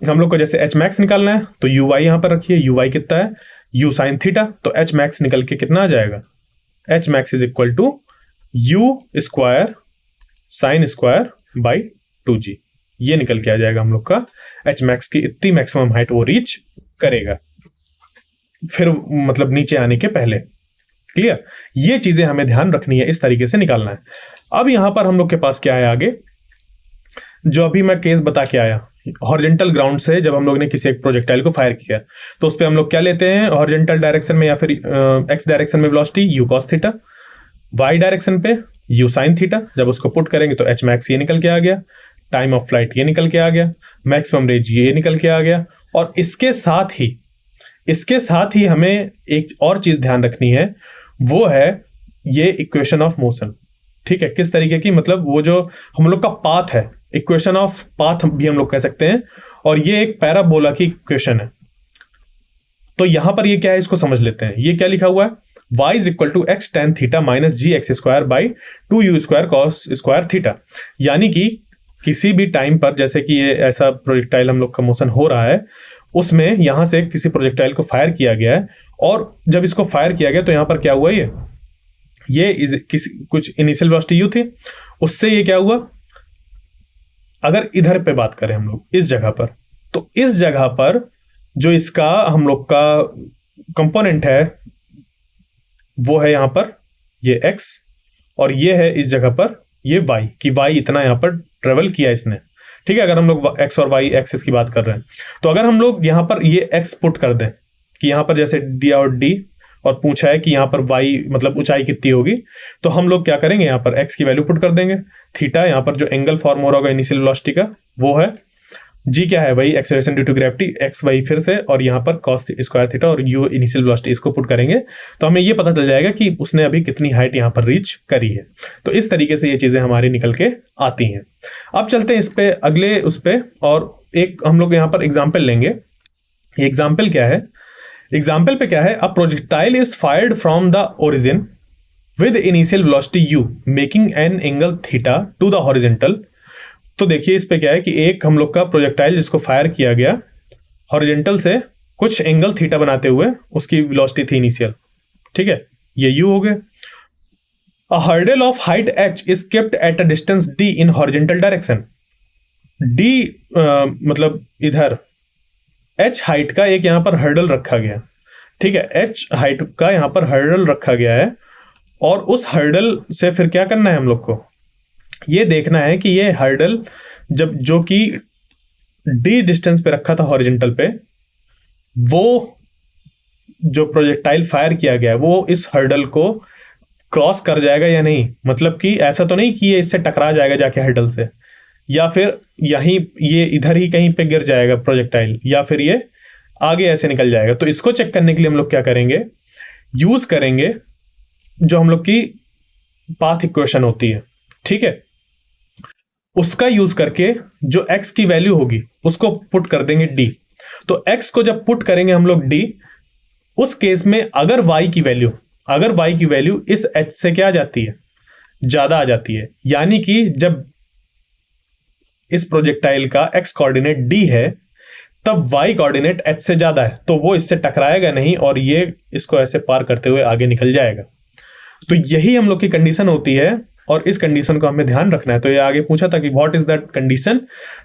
हम लोग को जैसे एच मैक्स निकालना है, तो यू वाई यहां पर रखिए, यू वाई कितना है, यू साइन थीटा, तो एच मैक्स निकल के कितना आ जाएगा, H max is equal to U square sine square by 2g, ये निकल के आ जाएगा हम लोग का एच मैक्स की इतनी मैक्सिमम हाइट वो रीच करेगा, फिर मतलब नीचे आने के पहले। क्लियर, ये चीजें हमें ध्यान रखनी है, इस तरीके से निकालना है। अब यहां पर हम लोग के पास क्या है आगे, जो अभी मैं केस बता के आया, हॉरिजॉन्टल ग्राउंड से जब हम लोग ने किसी एक प्रोजेक्टाइल को फायर किया, तो उस पर हम लोग क्या लेते हैं, हॉरिजॉन्टल डायरेक्शन में या फिर एक्स डायरेक्शन में velocity U cos theta, Y direction पे यू साइन थीटा, जब उसको पुट करेंगे तो एच मैक्स ये निकल के आ गया, टाइम ऑफ फ्लाइट ये निकल के आ गया, मैक्सिमम रेंज ये निकल के आ गया, और इसके साथ ही हमें एक और चीज ध्यान रखनी है, वो है ये इक्वेशन ऑफ मोशन। ठीक है, किस तरीके की, मतलब वो जो हम लोग का पाथ है, इक्वेशन ऑफ पाथ भी हम लोग कह सकते हैं, और ये एक पैराबोला की इक्वेशन है। तो यहां पर ये क्या है, इसको समझ लेते हैं। ये क्या लिखा हुआ है, y is equal to X tan theta minus G X square by 2u square cos square theta. यानी कि किसी भी टाइम पर, जैसे कि ये ऐसा प्रोजेक्टाइल हम लोग का मोशन हो रहा है, उसमें यहां से किसी प्रोजेक्टाइल को फायर किया गया है, और जब इसको फायर किया गया तो यहां पर क्या हुआ, ये कुछ इनिशियल वेलोसिटी u थी, उससे ये क्या हुआ, अगर इधर पे बात करें हम लोग इस जगह पर, तो इस जगह पर जो इसका हम लोग का कंपोनेंट है वो है यहां पर ये x, और ये है इस जगह पर ये y, कि y इतना यहां पर ट्रेवल किया इसने। ठीक है, अगर हम लोग x और y एक्सिस की बात कर रहे हैं, तो अगर हम लोग यहां पर ये x पुट कर दें कि यहां पर जैसे दिया और d, और पूछा है कि यहां पर y मतलब ऊंचाई कितनी होगी, तो हम लोग क्या करेंगे, यहां पर x की वैल्यू पुट कर देंगे, थीटा यहां पर जो एंगल फॉर्म हो रहा होगा इनिशियल वेलोसिटी का वो है, जी क्या है भाई, acceleration due to gravity, X Y फिर से, और यहाँ पर कॉस स्क्वायर थीटा और यू इनिशियल वेलोसिटी, इसको पुट करेंगे तो हमें ये पता चल जाएगा कि उसने अभी कितनी हाइट यहाँ पर रीच करी है। तो इस तरीके से ये चीजें हमारी निकल के आती हैं। अब चलते हैं इस पे अगले उस पे, और एक हम लोग यहाँ पर एग्जाम्पल लेंगे। एग्जाम्पल क्या है, एग्जाम्पल पे क्या है, a projectile is fired from the origin with initial velocity you making an angle theta two the horizontal. तो देखिए इस पे क्या है कि एक हम लोग का प्रोजेक्टाइल जिसको फायर किया गया हॉरिजेंटल से कुछ एंगल थीटा बनाते हुए, उसकी वेलोसिटी थी इनिशियल, ठीक है, ये यू हो गया। A hurdle of height h is kept at a distance d in horizontal direction. d मतलब इधर h हाइट का एक यहां पर हर्डल रखा गया, ठीक है, h हाइट का यहां पर हर्डल रखा गया है, और उस हर्डल से फिर क्या करना है हम लोग को, ये देखना है कि ये हर्डल जब जो कि d डिस्टेंस पे रखा था हॉरिजेंटल पे, वो जो प्रोजेक्टाइल फायर किया गया है वो इस हर्डल को क्रॉस कर जाएगा या नहीं। मतलब कि ऐसा तो नहीं कि ये इससे टकरा जाएगा जाके हर्डल से, या फिर यहीं ये इधर ही कहीं पे गिर जाएगा प्रोजेक्टाइल, या फिर ये आगे ऐसे निकल जाएगा। तो इसको चेक करने के लिए हम लोग क्या करेंगे, यूज करेंगे जो हम लोग की पाथ इक्वेशन होती है, ठीक है, उसका यूज करके जो x की वैल्यू होगी उसको पुट कर देंगे d। तो x को जब पुट करेंगे हम लोग d, उस केस में अगर y की वैल्यू इस h से क्या आ जाती है, ज्यादा आ जाती है, यानी कि जब इस प्रोजेक्टाइल का x कोऑर्डिनेट d है तब y कोऑर्डिनेट h से ज्यादा है, तो वो इससे टकराएगा नहीं और ये इसको ऐसे पार करते हुए आगे निकल जाएगा। तो यही हम लोग की कंडीशन होती है, और इस कंडीशन को हमें ध्यान रखना है। तो ये आगे पूछा था कि what is that condition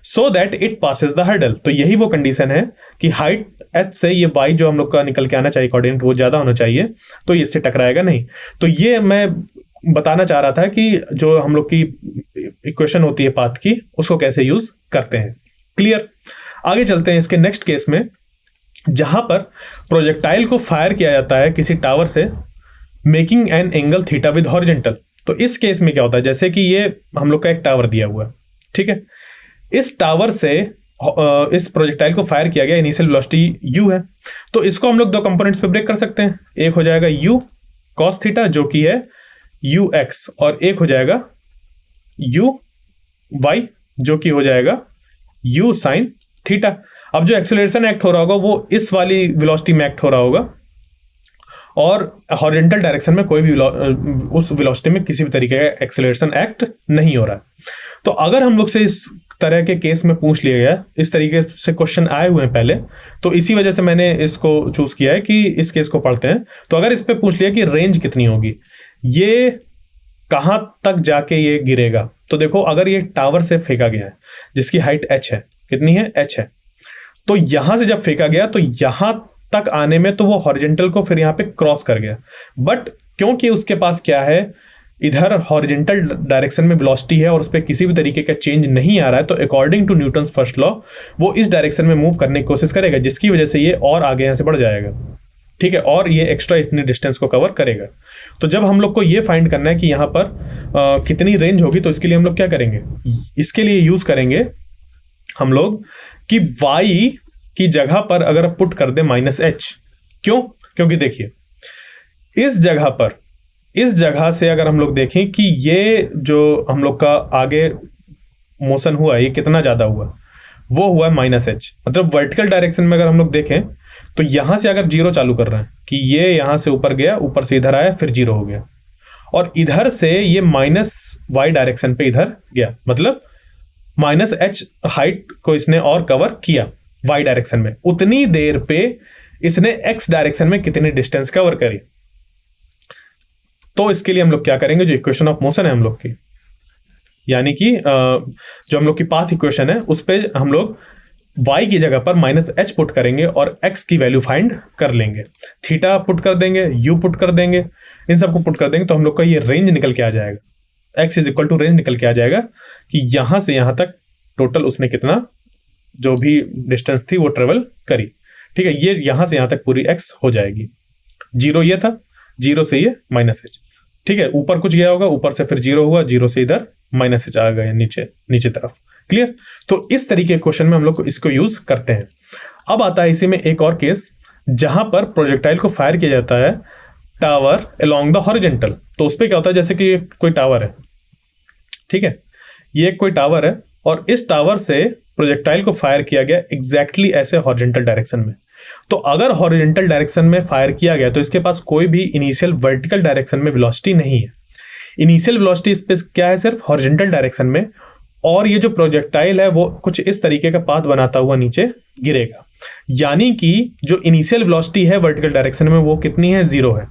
so that it passes the hurdle. तो यही वो कंडीशन है कि हाइट h से ये y जो हम लोग का निकल के आना चाहिए कोऑर्डिनेट, वो ज्यादा होना चाहिए, तो इससे टकराएगा नहीं। तो ये मैं बताना चाह रहा था कि जो हम लोग की इक्वेशन होती है पाथ की, उसको कैसे यूज करते हैं। क्लियर। आगे चलते हैं इसके नेक्स्ट केस में, जहां पर प्रोजेक्टाइल को फायर किया जाता है किसी टावर से making an angle theta with horizontal. तो इस केस में क्या होता है, जैसे कि ये हम लोग का एक टावर दिया हुआ है, ठीक है, इस टावर से इस प्रोजेक्टाइल को फायर किया गया, इनिशियल वेलोसिटी u है, तो इसको हम लोग दो कंपोनेंट्स पे ब्रेक कर सकते हैं। एक हो जाएगा u cos थीटा जो कि है ux, और एक हो जाएगा u y जो कि हो जाएगा u sin थीटा। अब जो एक्सेलरेशन एक्ट हो रहा होगा वो इस वाली वेलोसिटी में एक्ट हो रहा होगा, और हॉरिजेंटल डायरेक्शन में कोई भी उस वेलोसिटी में किसी भी तरीके का एक्सेलरेशन एक्ट नहीं हो रहा है। तो अगर हम लोग से इस तरह के केस में पूछ लिया गया, इस तरीके से क्वेश्चन आए हुए हैं पहले, तो इसी वजह से मैंने इसको चूज किया है कि इस केस को पढ़ते हैं। तो अगर इस पे पूछ लिया कि रेंज कितनी होगी, ये कहां तक जाके ये गिरेगा, तो देखो अगर ये टावर से फेंका गया है जिसकी हाइट h है, कितनी है, h है, तो यहां से जब फेंका गया तो यहां तक आने में तो वो हॉरिजेंटल को फिर यहाँ पे क्रॉस कर गया, बट क्योंकि उसके पास क्या है, इधर हॉरिजेंटल डायरेक्शन में वेलोसिटी है और उस पर किसी भी तरीके का चेंज नहीं आ रहा है, तो according to Newton's first law वो इस डायरेक्शन में मूव करने की कोशिश करेगा, जिसकी वजह से ये और आगे यहाँ से बढ़ जाएगा, ठीक है, और ये एक्स्ट्रा इतने डिस्टेंस को कवर करेगा। तो जब हम लोग को ये फाइंड करना है कि यहाँ पर कितनी रेंज होगी, तो इसके लिए हम लोग क्या करेंगे, इसके लिए यूज करेंगे हम लोग कि y की जगह पर अगर पुट कर दे -h। क्यों? क्योंकि देखिए इस जगह से अगर हम लोग देखें कि ये जो हम लोग का आगे मोशन हुआ, ये कितना ज्यादा हुआ, वो हुआ -h। मतलब वर्टिकल डायरेक्शन में अगर हम लोग देखें तो यहां से अगर 0 चालू कर रहे हैं कि ये यहां से ऊपर गया, ऊपर से इधर आया, फिर 0 हो गया, और इधर से ये -y डायरेक्शन पे इधर गया, मतलब -h हाइट को इसने और कवर किया y डायरेक्शन में, उतनी देर पे इसने x डायरेक्शन में कितनी डिस्टेंस कवर करी। तो इसके लिए हम लोग क्या करेंगे, जो इक्वेशन ऑफ मोशन है हम लोग की, यानी कि जो हम लोग की पाथ इक्वेशन है, उस पे हम लोग y की जगह पर -h पुट करेंगे और x की वैल्यू फाइंड कर लेंगे, थीटा पुट कर देंगे, u पुट कर देंगे, इन सबको पुट कर देंगे, तो हम लोग का ये रेंज निकल के आ जाएगा, x is equal to range निकल के आ जाएगा कि यहां से यहां तक टोटल उसने कितना जो भी डिस्टेंस थी वो ट्रेवल करी, ठीक है, ये यहां से यहां तक पूरी x हो जाएगी। 0 ये था, 0 से ये -h, ठीक है, ऊपर कुछ गया होगा, ऊपर से फिर 0 हुआ, 0 से इधर -h आ गया नीचे तरफ, क्लियर? तो इस तरीके के क्वेश्चन में हम लोग इसको यूज करते हैं। अब आता है इसी में एक और केस जहां पर प्रोजेक्टाइल को फायर किया जाता है टावर अलोंग द हॉरिजेंटल। तो उस पर क्या होता है, जैसे कि कोई टावर है, ठीक है, ये कोई टावर है और इस टावर से प्रोजेक्टाइल को फायर किया गया एग्जैक्टली ऐसे हॉरिजेंटल डायरेक्शन में। तो अगर हॉरिजेंटल डायरेक्शन में फायर किया गया तो इसके पास कोई भी इनिशियल वर्टिकल डायरेक्शन में वेलोसिटी नहीं है। इनिशियल वेलोसिटी इस पे क्या है, सिर्फ हॉरिजेंटल डायरेक्शन में, और ये जो प्रोजेक्टाइल है वो कुछ इस तरीके का पाथ बनाता हुआ नीचे गिरेगा। यानी कि जो इनिशियल वेलोसिटी है वर्टिकल डायरेक्शन में वो कितनी है, 0 है।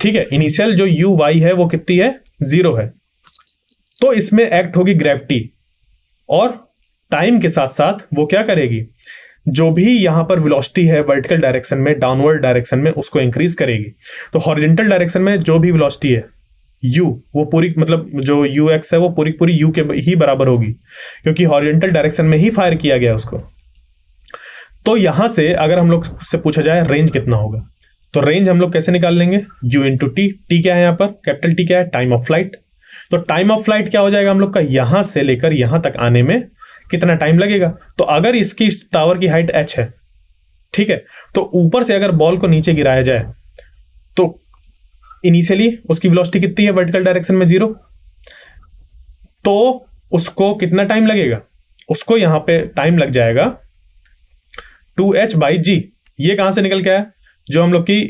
ठीक है, इनिशियल जो यू वाई है वो कितनी है, 0 है। तो इसमें एक्ट होगी ग्रेविटी और टाइम के साथ साथ वो क्या करेगी, जो भी यहां पर वेलोसिटी है वर्टिकल डायरेक्शन में, डाउनवर्ड डायरेक्शन में, उसको इंक्रीज करेगी। तो हॉरिजॉन्टल डायरेक्शन में जो भी वेलोसिटी है u, वो पूरी मतलब जो ux है वो पूरी पूरी u के ही बराबर होगी, क्योंकि हॉरिजॉन्टल डायरेक्शन में ही फायर किया गया उसको। तो यहां से अगर हम लोग से पूछा जाए रेंज कितना होगा, तो रेंज हम लोग कैसे निकाल लेंगे, u इंटू टी। टी क्या है यहाँ पर, कैपिटल टी क्या है, टाइम ऑफ फ्लाइट। तो टाइम ऑफ फ्लाइट क्या हो जाएगा हम लोग का, यहां से लेकर यहां तक आने में कितना टाइम लगेगा। तो अगर इसकी टावर की हाइट h है, ठीक है, तो ऊपर से अगर बॉल को नीचे गिराया जाए तो इनिशियली उसकी वेलोसिटी कितनी है वर्टिकल डायरेक्शन में, 0। तो उसको कितना टाइम लगेगा, उसको यहां पे टाइम लग जाएगा 2h/g। ये कहां से निकल के आया, जो हम लोग की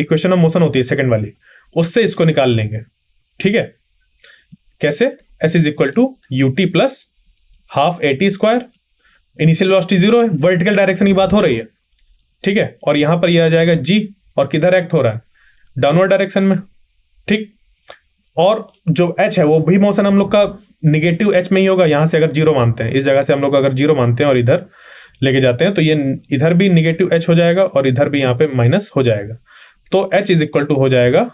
इक्वेशन ऑफ मोशन होती है सेकंड वाली, उससे इसको निकाल लेंगे। ठीक है, कैसे, s is equal to ut plus half at²। Initial velocity 0 है, वर्टिकल डायरेक्शन की बात हो रही है, ठीक है, और यहां पर यह आ जाएगा g, और किधर एक्ट हो रहा है, डाउनवर्ड डायरेक्शन में। ठीक, और जो h है वो भी मोशन हम लोग का निगेटिव h में ही होगा। यहां से अगर 0 मानते हैं, इस जगह से हम लोग अगर 0 मानते हैं और इधर लेके जाते हैं तो ये इधर भी निगेटिव h हो जाएगा और इधर भी यहाँ पे माइनस हो जाएगा। तो h इज इक्वल टू हो जाएगा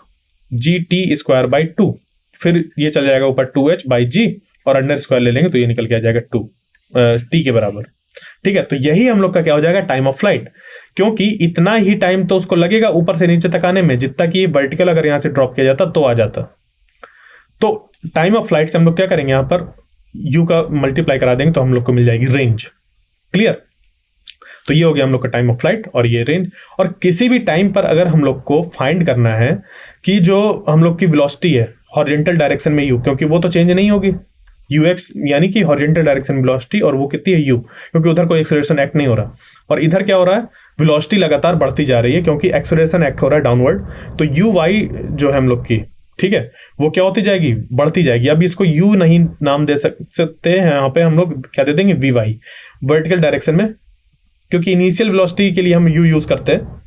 gt²/2। फिर ये चल जाएगा ऊपर 2h/g और अंडर स्क्वायर ले लेंगे तो ये निकल के आ जाएगा 2 t के बराबर। ठीक है, तो यही हम लोग का क्या हो जाएगा, टाइम ऑफ फ्लाइट, क्योंकि इतना ही टाइम तो उसको लगेगा ऊपर से नीचे तक आने में जितना कि वर्टिकल अगर यहां से ड्रॉप किया जाता तो आ जाता। तो टाइम ऑफ फ्लाइट से हम लोग क्या करेंगे, यहां पर u का मल्टीप्लाई करा देंगे तो हम लोग को मिल जाएगी रेंज। क्लियर? तो ये हो गया हम लोग का टाइम ऑफ फ्लाइट और ये रेंज। और किसी भी टाइम पर अगर हम लोग को फाइंड करना है कि जो हम लोग की वेलोसिटी है हॉरिजॉन्टल डायरेक्शन में u, क्योंकि वो तो चेंज नहीं होगी, ux यानी कि हॉरिजॉन्टल डायरेक्शन में वेलोसिटी, और वो कितनी है u, क्योंकि उधर कोई एक्सेलरेशन एक्ट नहीं हो रहा। और इधर क्या हो रहा है, वेलोसिटी लगातार बढ़ती जा रही है क्योंकि एक्सेलरेशन एक्ट हो रहा है डाउनवर्ड। तो uy जो है हम लोग की, ठीक है, वो क्या होती जाएगी, बढ़ती जाएगी। अब इसको u नहीं नाम दे सकते हैं, यहाँ पे हम लोग क्या दे देंगे, vy, वर्टिकल डायरेक्शन में, क्योंकि इनिशियल वेलोसिटी के लिए हम u यूज करते हैं।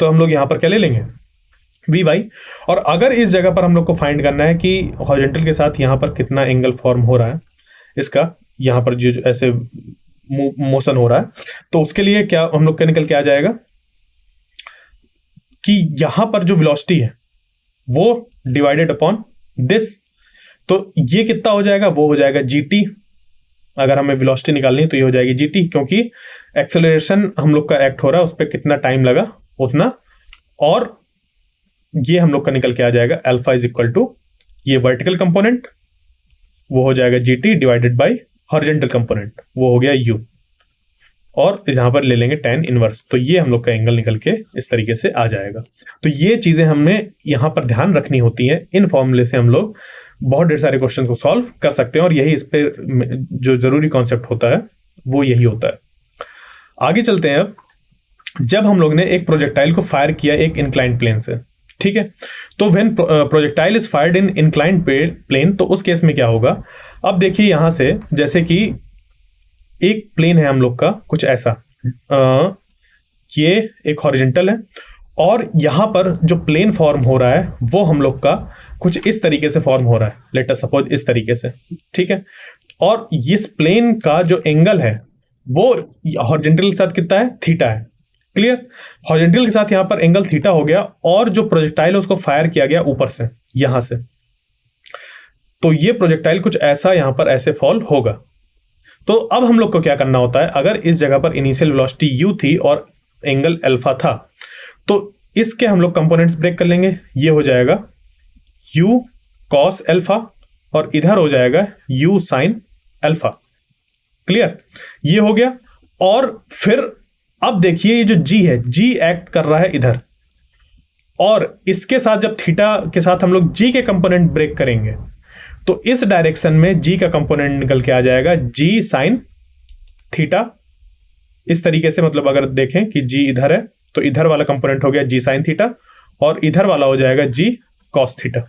तो हम लोग यहाँ पर क्या ले लेंगे, vy। और अगर इस जगह पर हम लोग को फाइंड करना है कि हॉरिजॉन्टल के साथ यहाँ पर कितना एंगल फॉर्म हो रहा है इसका, यहाँ पर जो ऐसे मोशन हो रहा है, तो उसके लिए क्या हम लोग का निकल के आ जाएगा कि यहाँ पर जो वेलोसिटी है वो डिवाइडेड अपॉन दिस। तो ये कितना हो जाएगा, वो हो जाएगा gt। अगर हमें वेलोसिटी निकालनी है तो ये हो जाएगी gt, क्योंकि एक्सेलरेशन हम लोग का एक्ट हो रहा है, उस पर कितना टाइम लगा उतना, और ये हम लोग का निकल के आ जाएगा अल्फा इज इक्वल टू ये वर्टिकल कंपोनेंट, वो हो जाएगा gt divided by horizontal component, वो हो गया u, और यहां पर ले लेंगे tan इनवर्स। तो ये हम लोग का एंगल निकल के इस तरीके से आ जाएगा। तो ये चीजें हमने यहां पर ध्यान रखनी होती है। इन फॉर्मूले से हम लोग बहुत ढेर सारे क्वेश्चन को सॉल्व कर सकते हैं, और यही इस पे जो जरूरी कॉन्सेप्ट होता है वो यही होता है। आगे चलते हैं। अब जब हम लोग ने एक प्रोजेक्टाइल को फायर किया एक इंक्लाइंड प्लेन से, ठीक है, तो when projectile is fired in inclined plane, तो उस केस में क्या होगा, अब देखिए यहां से, जैसे कि एक प्लेन है हम लोग का कुछ ऐसा, ये एक हॉरिजॉन्टल है, और यहां पर जो प्लेन फॉर्म हो रहा है वो हम लोग का कुछ इस तरीके से फॉर्म हो रहा है, लेट अस सपोज इस तरीके से, ठीक है। और इस प्लेन का जो एंगल है वो हॉरिजॉन्टल के साथ कितना है, थीटा है। क्लियर? हॉरिजॉन्टल के साथ यहां पर एंगल थीटा हो गया, और जो प्रोजेक्टाइल है उसको फायर किया गया ऊपर से, यहां से, तो ये प्रोजेक्टाइल कुछ ऐसा यहां पर ऐसे फॉल होगा। तो अब हम लोग को क्या करना होता है, अगर इस जगह पर इनिशियल वेलोसिटी u थी और एंगल अल्फा था, तो इसके हम लोग कंपोनेंट्स ब्रेक कर लेंगे। ये हो जाएगा u cos अल्फा, और इधर हो जाएगा u sin अल्फा। क्लियर, ये हो गया। और फिर अब देखिए ये जो जी है, जी एक्ट कर रहा है इधर, और इसके साथ जब थीटा के साथ हम लोग जी के कंपोनेंट ब्रेक करेंगे तो इस डायरेक्शन में जी का कंपोनेंट निकल के आ जाएगा जी साइन थीटा। इस तरीके से, मतलब अगर देखें कि जी इधर है तो इधर वाला कंपोनेंट हो गया जी साइन थीटा और इधर वाला हो जाएगा जी कॉस थीटा।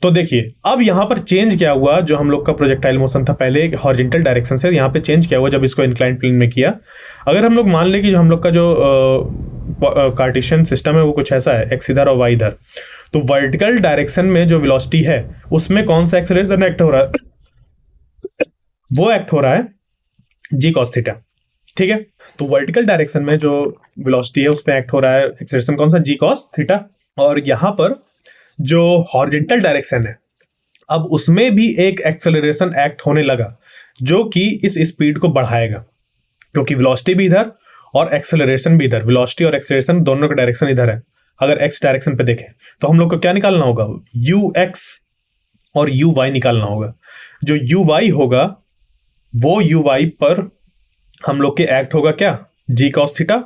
तो देखिए अब यहां पर चेंज क्या हुआ, जो हम लोग का प्रोजेक्टाइल मोशन था पहले हॉरिजॉन्टल डायरेक्शन से, यहां पे चेंज क्या हुआ जब इसको इंक्लाइंड प्लेन में किया। अगर हम लोग मान लें कि जो हम लोग का जो कार्टेशियन सिस्टम है वो कुछ ऐसा है, एक्स इधर और वाई इधर, तो वर्टिकल डायरेक्शन में जो वेलोसिटी है उसमें कौन सा एक्सेलरेशन एक्ट हो रहा है, वो एक्ट हो रहा है जी कॉस थीटा। ठीक है, तो वर्टिकल डायरेक्शन में जो वेलोसिटी है उसमें एक्ट हो रहा है एक्सेलरेशन कौन सा, जी कॉस थीटा। और यहां पर जो हॉरिजॉन्टल डायरेक्शन है अब उसमें भी एक एक्सेलरेशन एक्ट होने लगा जो कि इस स्पीड को बढ़ाएगा, क्योंकि वेलोसिटी भी इधर और एक्सेलरेशन भी इधर, वेलोसिटी और एक्सेलरेशन दोनों का डायरेक्शन इधर है। अगर एक्स डायरेक्शन पे देखें तो हम लोग को क्या निकालना होगा, यू एक्स और यू वाई निकालना होगा। जो यू वाई होगा वो यू वाई पर हम लोग के एक्ट होगा क्या, जी कॉस थीटा।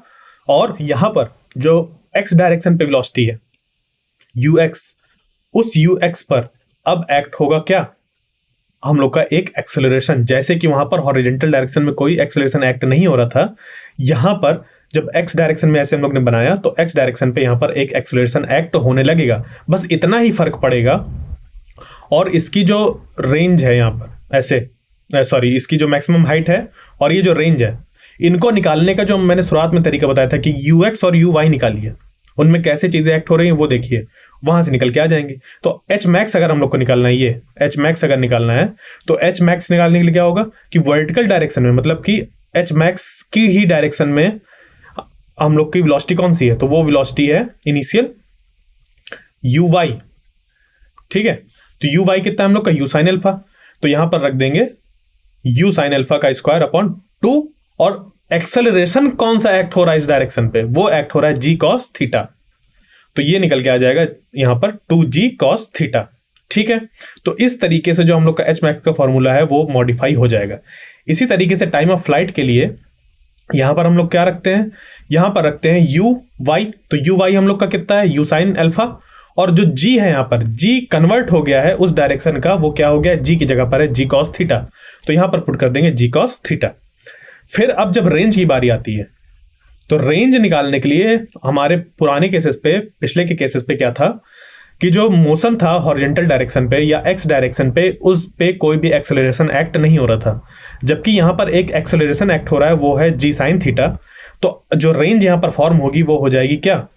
और यहां पर जो एक्स डायरेक्शन पे वेलोसिटी है यू एक्स, उस यू एक्स पर अब एक्ट होगा क्या, हम लोग का एक एक्सेलरेशन। जैसे कि वहां पर हॉरिजॉन्टल डायरेक्शन में कोई एक्सेलरेशन एक्ट नहीं हो रहा था, यहां पर जब एक्स डायरेक्शन में ऐसे हम लोग ने बनाया तो एक्स डायरेक्शन पे यहां पर एक एक्सेलरेशन एक्ट होने लगेगा। बस इतना ही फर्क पड़ेगा। और इसकी जो रेंज है यहां पर ऐसे, सॉरी, इसकी जो मैक्सिमम हाइट है और ये जो रेंज है, इनको निकालने का जो मैंने शुरुआत में तरीका बताया था कि यू एक्स और यू वाई निकालिए, उनमें कैसे चीजें एक्ट हो रही हैं वो देखिए, वहां से निकल के आ जाएंगे। तो एच मैक्स अगर हम लोग को निकालना है, ये एच मैक्स अगर निकालना है तो एच मैक्स निकालने के लिए क्या होगा कि वर्टिकल डायरेक्शन में, मतलब कि एच मैक्स की ही डायरेक्शन में हम लोग की वेलोसिटी कौन सी है, तो वो वेलोसिटी है इनिशियल यू वाई। ठीक है, तो यू वाई कितना है हम लोग का, यू साइन अल्फा, तो यहां पर रख देंगे यू साइन अल्फा का स्क्वायर अपॉन 2। और एक्सेलरेशन कौन सा एक्ट हो रहा है इस डायरेक्शन पे, वो एक्ट हो रहा है जी कॉस थीटा। तो ये निकल के आ जाएगा यहां पर 2g cos थीटा। ठीक है, तो इस तरीके से जो हम लोग का एच मैक्स का फॉर्मूला है वो मॉडिफाई हो जाएगा। इसी तरीके से टाइम ऑफ फ्लाइट के लिए यहां पर हम लोग क्या रखते हैं, यहां पर रखते हैं यू वाई। तो यू वाई हम लोग का कितना है, यू साइन अल्फा, और जो जी है यहां पर जी कन्वर्ट हो गया है उस डायरेक्शन का, वो क्या हो गया, जी की जगह पर है जी कॉस थीटा। तो यहां पर पुट कर देंगे जी कॉस थीटा। फिर अब जब रेंज की बारी आती है तो रेंज निकालने के लिए हमारे पुराने केसेस पे, पिछले के केसेस पे क्या था कि जो मोशन था हॉरिजॉन्टल डायरेक्शन पे या एक्स डायरेक्शन पे, उस पे कोई भी एक्सेलरेशन एक्ट नहीं हो रहा था, जबकि यहां पर एक एक्सेलरेशन एक्ट हो रहा है, वो है जी साइन थीटा। तो जो रेंज यहां पर फॉर्म होगी वो हो जाएगी क्या,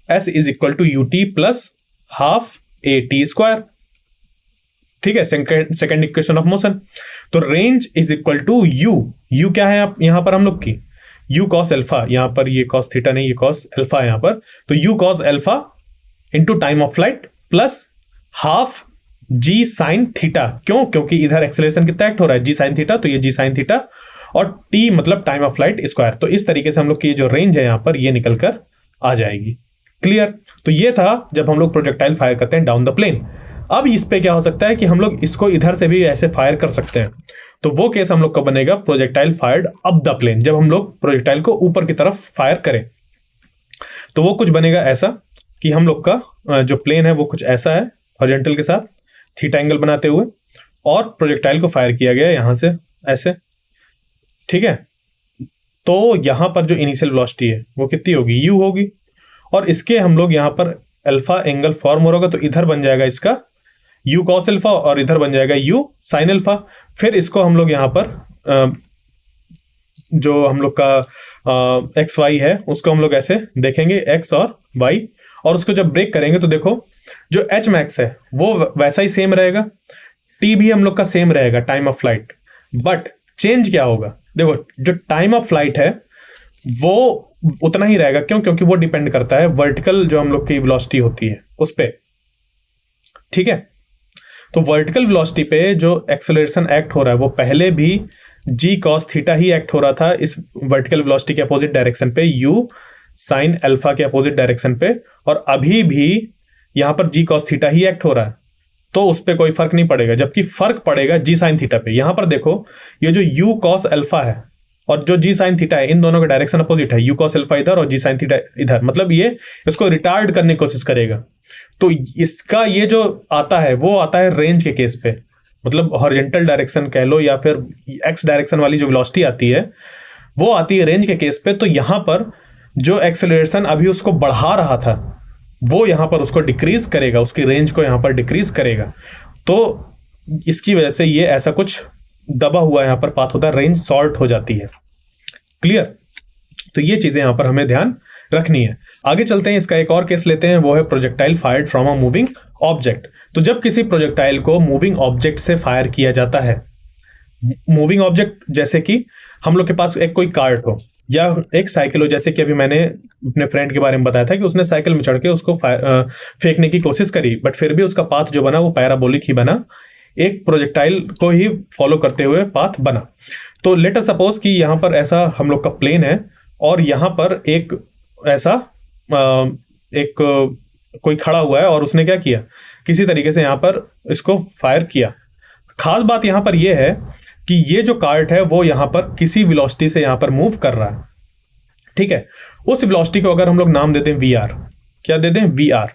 S is equal to U T plus half A T square. ठीक है, सेकंड इक्वेशन ऑफ मोशन। तो range is equal to U क्या है यहां पर हम लोग की, यू कॉस अल्फा, यहां पर ये कॉस थीटा नहीं, ये कॉस अल्फा है यहां पर, तो U cos alpha into time of flight plus half G sine theta. क्यों, क्योंकि इधर एक्सेलरेशन कितना एक्ट हो रहा है, जी साइन थीटा, तो ये जी साइन थीटा और टी मतलब टाइम ऑफ फ्लाइट स्क्वायर। तो इस तरीके से हम लोग की जो रेंज है यहां पर ये निकल कर आ जाएगी। क्लियर, तो ये था जब हम लोग प्रोजेक्टाइल फायर करते हैं डाउन द प्लेन। अब इस पे क्या हो सकता है कि हम लोग इसको इधर से भी ऐसे फायर कर सकते हैं, तो वो केस हम लोग का बनेगा projectile fired up the plane. जब हम लोग प्रोजेक्टाइल को ऊपर की तरफ फायर करें तो वो कुछ बनेगा ऐसा कि हम लोग का जो प्लेन है वो कुछ ऐसा है हॉरिजॉन्टल के साथ थीटा एंगल बनाते हुए, और प्रोजेक्टाइल को फायर किया गया यहां से ऐसे। ठीक है, तो यहां पर जो इनिशियल वेलोसिटी है वो कितनी होगी, यू होगी, और इसके हम लोग यहां पर अल्फा एंगल फॉर्म हो रहा, तो इधर बन जाएगा इसका यू कॉस अल्फा और इधर बन जाएगा यू साइन अल्फा। फिर इसको हम लोग यहाँ पर जो हम लोग का एक्स वाई है उसको हम लोग ऐसे देखेंगे एक्स और वाई, और उसको जब ब्रेक करेंगे तो देखो जो एच मैक्स है वो वैसा ही सेम रहेगा, टी भी हम लोग का सेम रहेगा time of flight. But change क्या होगा, देखो जो टाइम ऑफ फ्लाइट है वो उतना ही रहेगा। क्यों, क्योंकि वो डिपेंड करता है वर्टिकल जो हम लोग की वेलोसिटी होती है उस पे। ठीक है, तो वर्टिकल वेलोसिटी पे जो एक्सेलरेशन एक्ट हो रहा है वो पहले भी जी कॉस थीटा ही एक्ट हो रहा था इस वर्टिकल वेलोसिटी के अपोजिट डायरेक्शन पे, यू साइन अल्फा के अपोजिट डायरेक्शन पे, और अभी भी यहां पर जी कॉस थीटा ही एक्ट हो रहा है। तो उस पर कोई फर्क नहीं पड़ेगा, जबकि फर्क पड़ेगा जी साइन थीटा पे। यहां पर देखो ये जो यू कॉस अल्फा है और जो जी साइन थीटा है, इन दोनों का डायरेक्शन अपोजिट है, यू कॉस अल्फा इधर और जी साइन थीटा इधर, मतलब ये इसको रिटार्ड करने की कोशिश करेगा। तो इसका ये जो आता है वो आता है रेंज के केस पे, मतलब हॉरिजॉन्टल डायरेक्शन कह लो या फिर एक्स डायरेक्शन वाली जो वेलोसिटी आती है वो आती है रेंज के केस पे। तो यहां पर जो एक्सेलरेशन अभी उसको बढ़ा रहा था वो यहां पर उसको डिक्रीज करेगा, उसकी रेंज को यहां पर डिक्रीज करेगा। तो इसकी वजह से ये ऐसा कुछ दबा हुआ यहां पर पाथ होता है, रेंज शॉर्ट हो जाती है। क्लियर? तो ये चीजें यहां पर हमें ध्यान रखनी है। आगे चलते हैं, इसका एक और केस लेते हैं, वो है projectile fired from a moving object. तो जब किसी प्रोजेक्टाइल को मूविंग ऑब्जेक्ट से फायर किया जाता है, मूविंग ऑब्जेक्ट जैसे कि हम लोग के पास एक कोई कार्ट हो या एक साइकिल हो, जैसे कि अभी मैंने अपने फ्रेंड के बारे में बताया था कि उसने साइकिल में चढ़ के उसको फेंकने की कोशिश करी, बट फिर भी उसका पाथ जो बना वो पैराबोलिक ही बना, एक प्रोजेक्टाइल को ही फॉलो करते हुए पाथ बना। तो लेट अस सपोज कि यहाँ पर ऐसा हम लोग का प्लेन है और यहाँ पर एक ऐसा एक कोई खड़ा हुआ है और उसने क्या किया, किसी तरीके से यहाँ पर इसको फायर किया। खास बात यहाँ पर यह है कि ये जो कार्ट है वो यहाँ पर किसी वेलोसिटी से यहाँ पर मूव कर रहा है। ठीक है, उस वेलोसिटी को अगर हम लोग नाम दे दें वी आर, क्या दे दें, वी आर।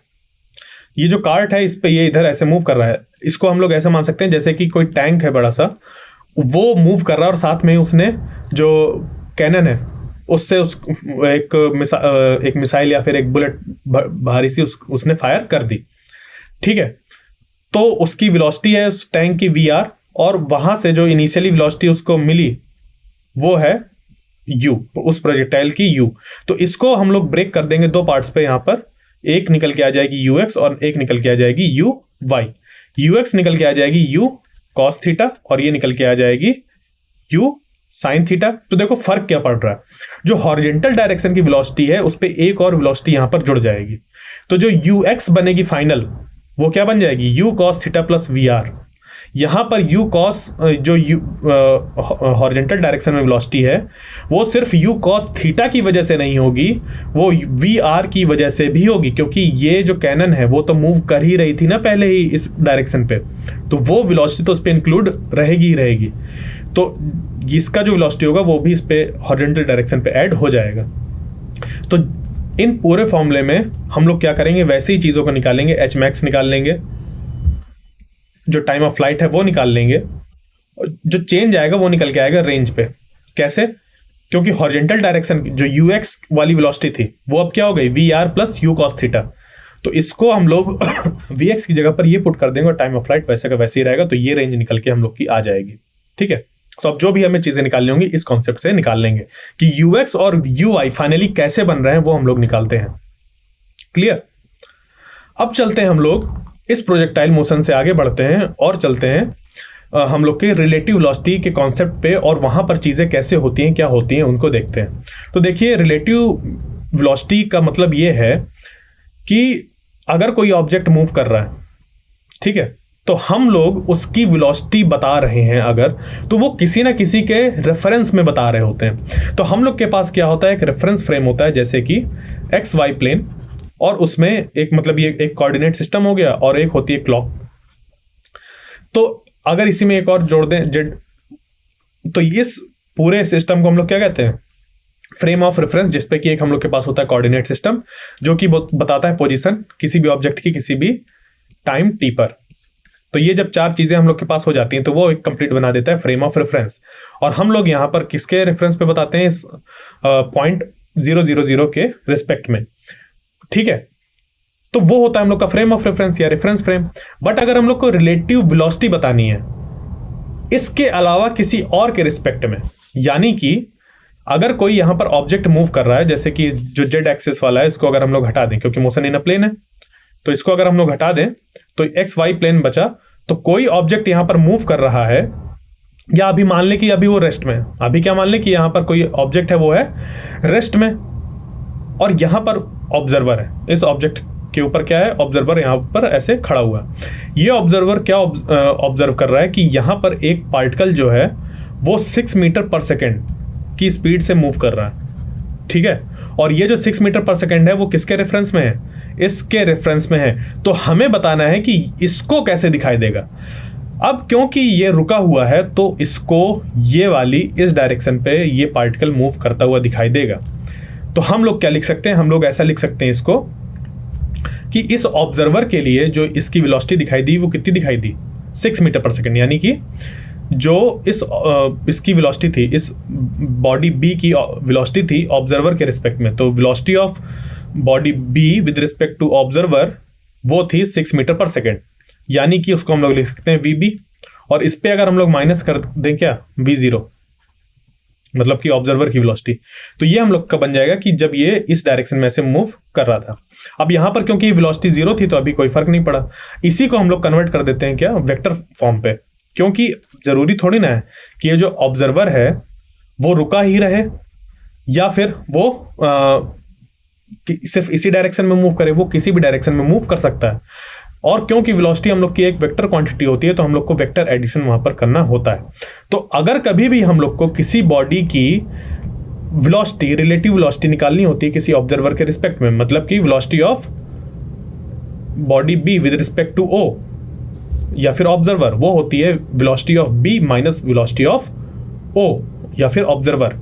ये जो कार्ट है इस पे ये इधर ऐसे मूव कर रहा है, इसको हम लोग ऐसे मान सकते हैं जैसे कि कोई टैंक है बड़ा सा, वो मूव कर रहा है और साथ में उसने जो कैनन है उससे एक मिसाइल या फिर एक बुलेट भारी सी उसने फायर कर दी। ठीक है, तो उसकी वेलोसिटी है उस टैंक की वी आर, और वहां से जो इनिशियली वेलोसिटी उसको मिली वो है u, उस प्रोजेक्टाइल की u। तो इसको हम लोग ब्रेक कर देंगे दो पार्ट्स पे, यहां पर एक निकल के आ जाएगी ux और एक निकल के आ जाएगी uy। ux निकल के आ जाएगी u cos थीटा और ये निकल के आ जाएगी u sin थीटा। तो देखो फर्क क्या पड़ रहा है, जो हॉरिजॉन्टल डायरेक्शन की वेलोसिटी है उस पे एक और वेलोसिटी यहां पर जुड़ जाएगी, तो जो ux बनेगी फाइनल वो क्या बन जाएगी, u cos theta plus V R. यहां पर u cos जो हॉरिजॉन्टल डायरेक्शन में वेलोसिटी है वो सिर्फ u cos थीटा की वजह से नहीं होगी, वो वी आर की वजह से भी होगी, क्योंकि ये जो कैनन है वो तो मूव कर ही रही थी ना पहले ही इस डायरेक्शन पे, तो वो वेलोसिटी तो उस पर इंक्लूड रहेगी ही रहेगी। तो इसका जो वेलोसिटी होगा वो भी इस पे हॉरिजॉन्टल डायरेक्शन पे ऐड हो जाएगा। तो इन पूरे फॉर्मूले में हम लोग क्या करेंगे, वैसे ही चीजों को निकालेंगे, एच मैक्स निकाल लेंगे, जो टाइम ऑफ फ्लाइट है वो निकाल लेंगे, जो चेंज आएगा वो निकल के आएगा रेंज पे। कैसे? क्योंकि हॉरिजॉन्टल डायरेक्शन जो यूएक्स वाली वेलोसिटी थी वो अब क्या हो गई, V R plus U cos theta. तो इसको हम लोग वी एक्स की जगह पर ये पुट कर देंगे और टाइम ऑफ फ्लाइट वैसे का वैसे ही रहेगा, तो ये रेंज निकल के हम लोग की आ जाएगी। ठीक है, तो अब जो भी हमें चीजें निकालनी होंगी इस कॉन्सेप्ट से निकाल लेंगे कि यूएक्स और यूआई फाइनली कैसे बन रहे हैं वो हम लोग निकालते हैं। क्लियर? अब चलते हैं हम लोग इस प्रोजेक्टाइल मोशन से आगे बढ़ते हैं और चलते हैं हम लोग के रिलेटिव वेलोसिटी के कॉन्सेप्ट पे, और वहां पर चीजें कैसे होती हैं, क्या होती हैं, उनको देखते हैं। तो देखिए, रिलेटिव वेलोसिटी का मतलब ये है कि अगर कोई ऑब्जेक्ट मूव कर रहा है, ठीक है, तो हम लोग उसकी वेलोसिटी बता रहे हैं अगर, तो वो किसी ना किसी के रेफरेंस में बता रहे होते हैं। तो हम लोग के पास क्या होता है, एक रेफरेंस फ्रेम होता है, जैसे कि एक्स वाई प्लेन, और उसमें एक मतलब ये एक कोऑर्डिनेट सिस्टम हो गया और एक होती है क्लॉक। तो अगर इसी में एक और जोड़ दें जेड, तो इस पूरे सिस्टम को हम लोग क्या कहते हैं, फ्रेम ऑफ रेफरेंस, जिसपे कि एक हम लोग के पास होता है कोऑर्डिनेट सिस्टम जो कि बताता है पोजीशन किसी भी ऑब्जेक्ट की किसी भी टाइम टी पर। तो ये जब चार चीजें हम लोग के पास हो जाती हैं तो वो एक कंप्लीट बना देता है फ्रेम ऑफ रेफरेंस। और हम लोग यहाँ पर किसके रेफरेंस पे बताते हैं, इस पॉइंट 000 के रिस्पेक्ट में। ठीक है, तो वो होता है हम लोग का फ्रेम ऑफ रेफरेंस या रेफरेंस फ्रेम। बट अगर हम लोग को रिलेटिव वेलोसिटी बतानी है इसके अलावा किसी और के रिस्पेक्ट में, यानी कि अगर कोई यहां पर ऑब्जेक्ट मूव कर रहा है, जैसे कि जो जेड एक्सिस वाला है इसको अगर हम लोग हटा दें, क्योंकि मोशन इन अ प्लेन है, तो इसको अगर हम लोग हटा दें तो एक्स वाई प्लेन बचा। तो कोई ऑब्जेक्ट यहां पर मूव कर रहा है, या अभी मान लें कि अभी वो रेस्ट में, अभी क्या मान लें कि यहां पर कोई ऑब्जेक्ट है वो है रेस्ट में, और यहां पर ऑब्जर्वर है, इस ऑब्जेक्ट के ऊपर क्या है, ऑब्जर्वर यहां पर ऐसे खड़ा हुआ है। ये ऑब्जर्वर क्या ऑब्जर्व कर रहा है कि यहां पर एक पार्टिकल जो है वो 6 मीटर पर सेकेंड की स्पीड से मूव कर रहा है। ठीक है, और ये जो 6 मीटर पर सेकेंड है वो किसके रेफरेंस में है, इसके रेफरेंस में है, तो हमें बताना है कि इसको कैसे दिखाई देगा। अब क्योंकि ये रुका हुआ है तो इसको ये वाली इस डायरेक्शन पे ये पार्टिकल मूव करता हुआ दिखाई देगा। तो हम लोग क्या लिख सकते हैं, हम लोग ऐसा लिख सकते हैं इसको कि इस ऑब्जर्वर के लिए जो इसकी वेलोसिटी दिखाई दी वो कितनी दिखाई दी, 6 मीटर पर सेकंड। यानी कि जो इसकी वेलोसिटी थी, इस बॉडी बी की वेलोसिटी थी ऑब्जर्वर के रिस्पेक्ट में, तो velocity of body B with respect to observer वो थी 6 मीटर पर सेकंड। यानी कि उसको हम लोग लिख सकते हैं वी बी, और इस पे अगर हम लोग माइनस कर दें क्या, वी जीरो, मतलब कि ऑब्जर्वर की वेलोसिटी, तो ये हम लोग का बन जाएगा कि जब ये इस डायरेक्शन में से मूव कर रहा था। अब यहां पर क्योंकि वेलोसिटी जीरो थी तो अभी कोई फर्क नहीं पड़ा, इसी को हम लोग कन्वर्ट कर देते हैं क्या, वेक्टर फॉर्म पे, क्योंकि जरूरी थोड़ी ना है कि ये जो ऑब्जर्वर है वो रुका ही रहे या फिर वो सिर्फ इसी डायरेक्शन में मूव करे, वो किसी भी डायरेक्शन में मूव कर सकता है। और क्योंकि वेलोसिटी हम लोग की एक वेक्टर क्वांटिटी होती है तो हम लोग को वेक्टर एडिशन वहां पर करना होता है। तो अगर कभी भी हम लोग को किसी बॉडी की वेलोसिटी, रिलेटिव वेलोसिटी निकालनी होती है किसी ऑब्जर्वर के रिस्पेक्ट में, मतलब कि velocity of body B with respect to O या फिर ऑब्जर्वर, वो होती है velocity of B minus velocity of O या फिर ऑब्जर्वर।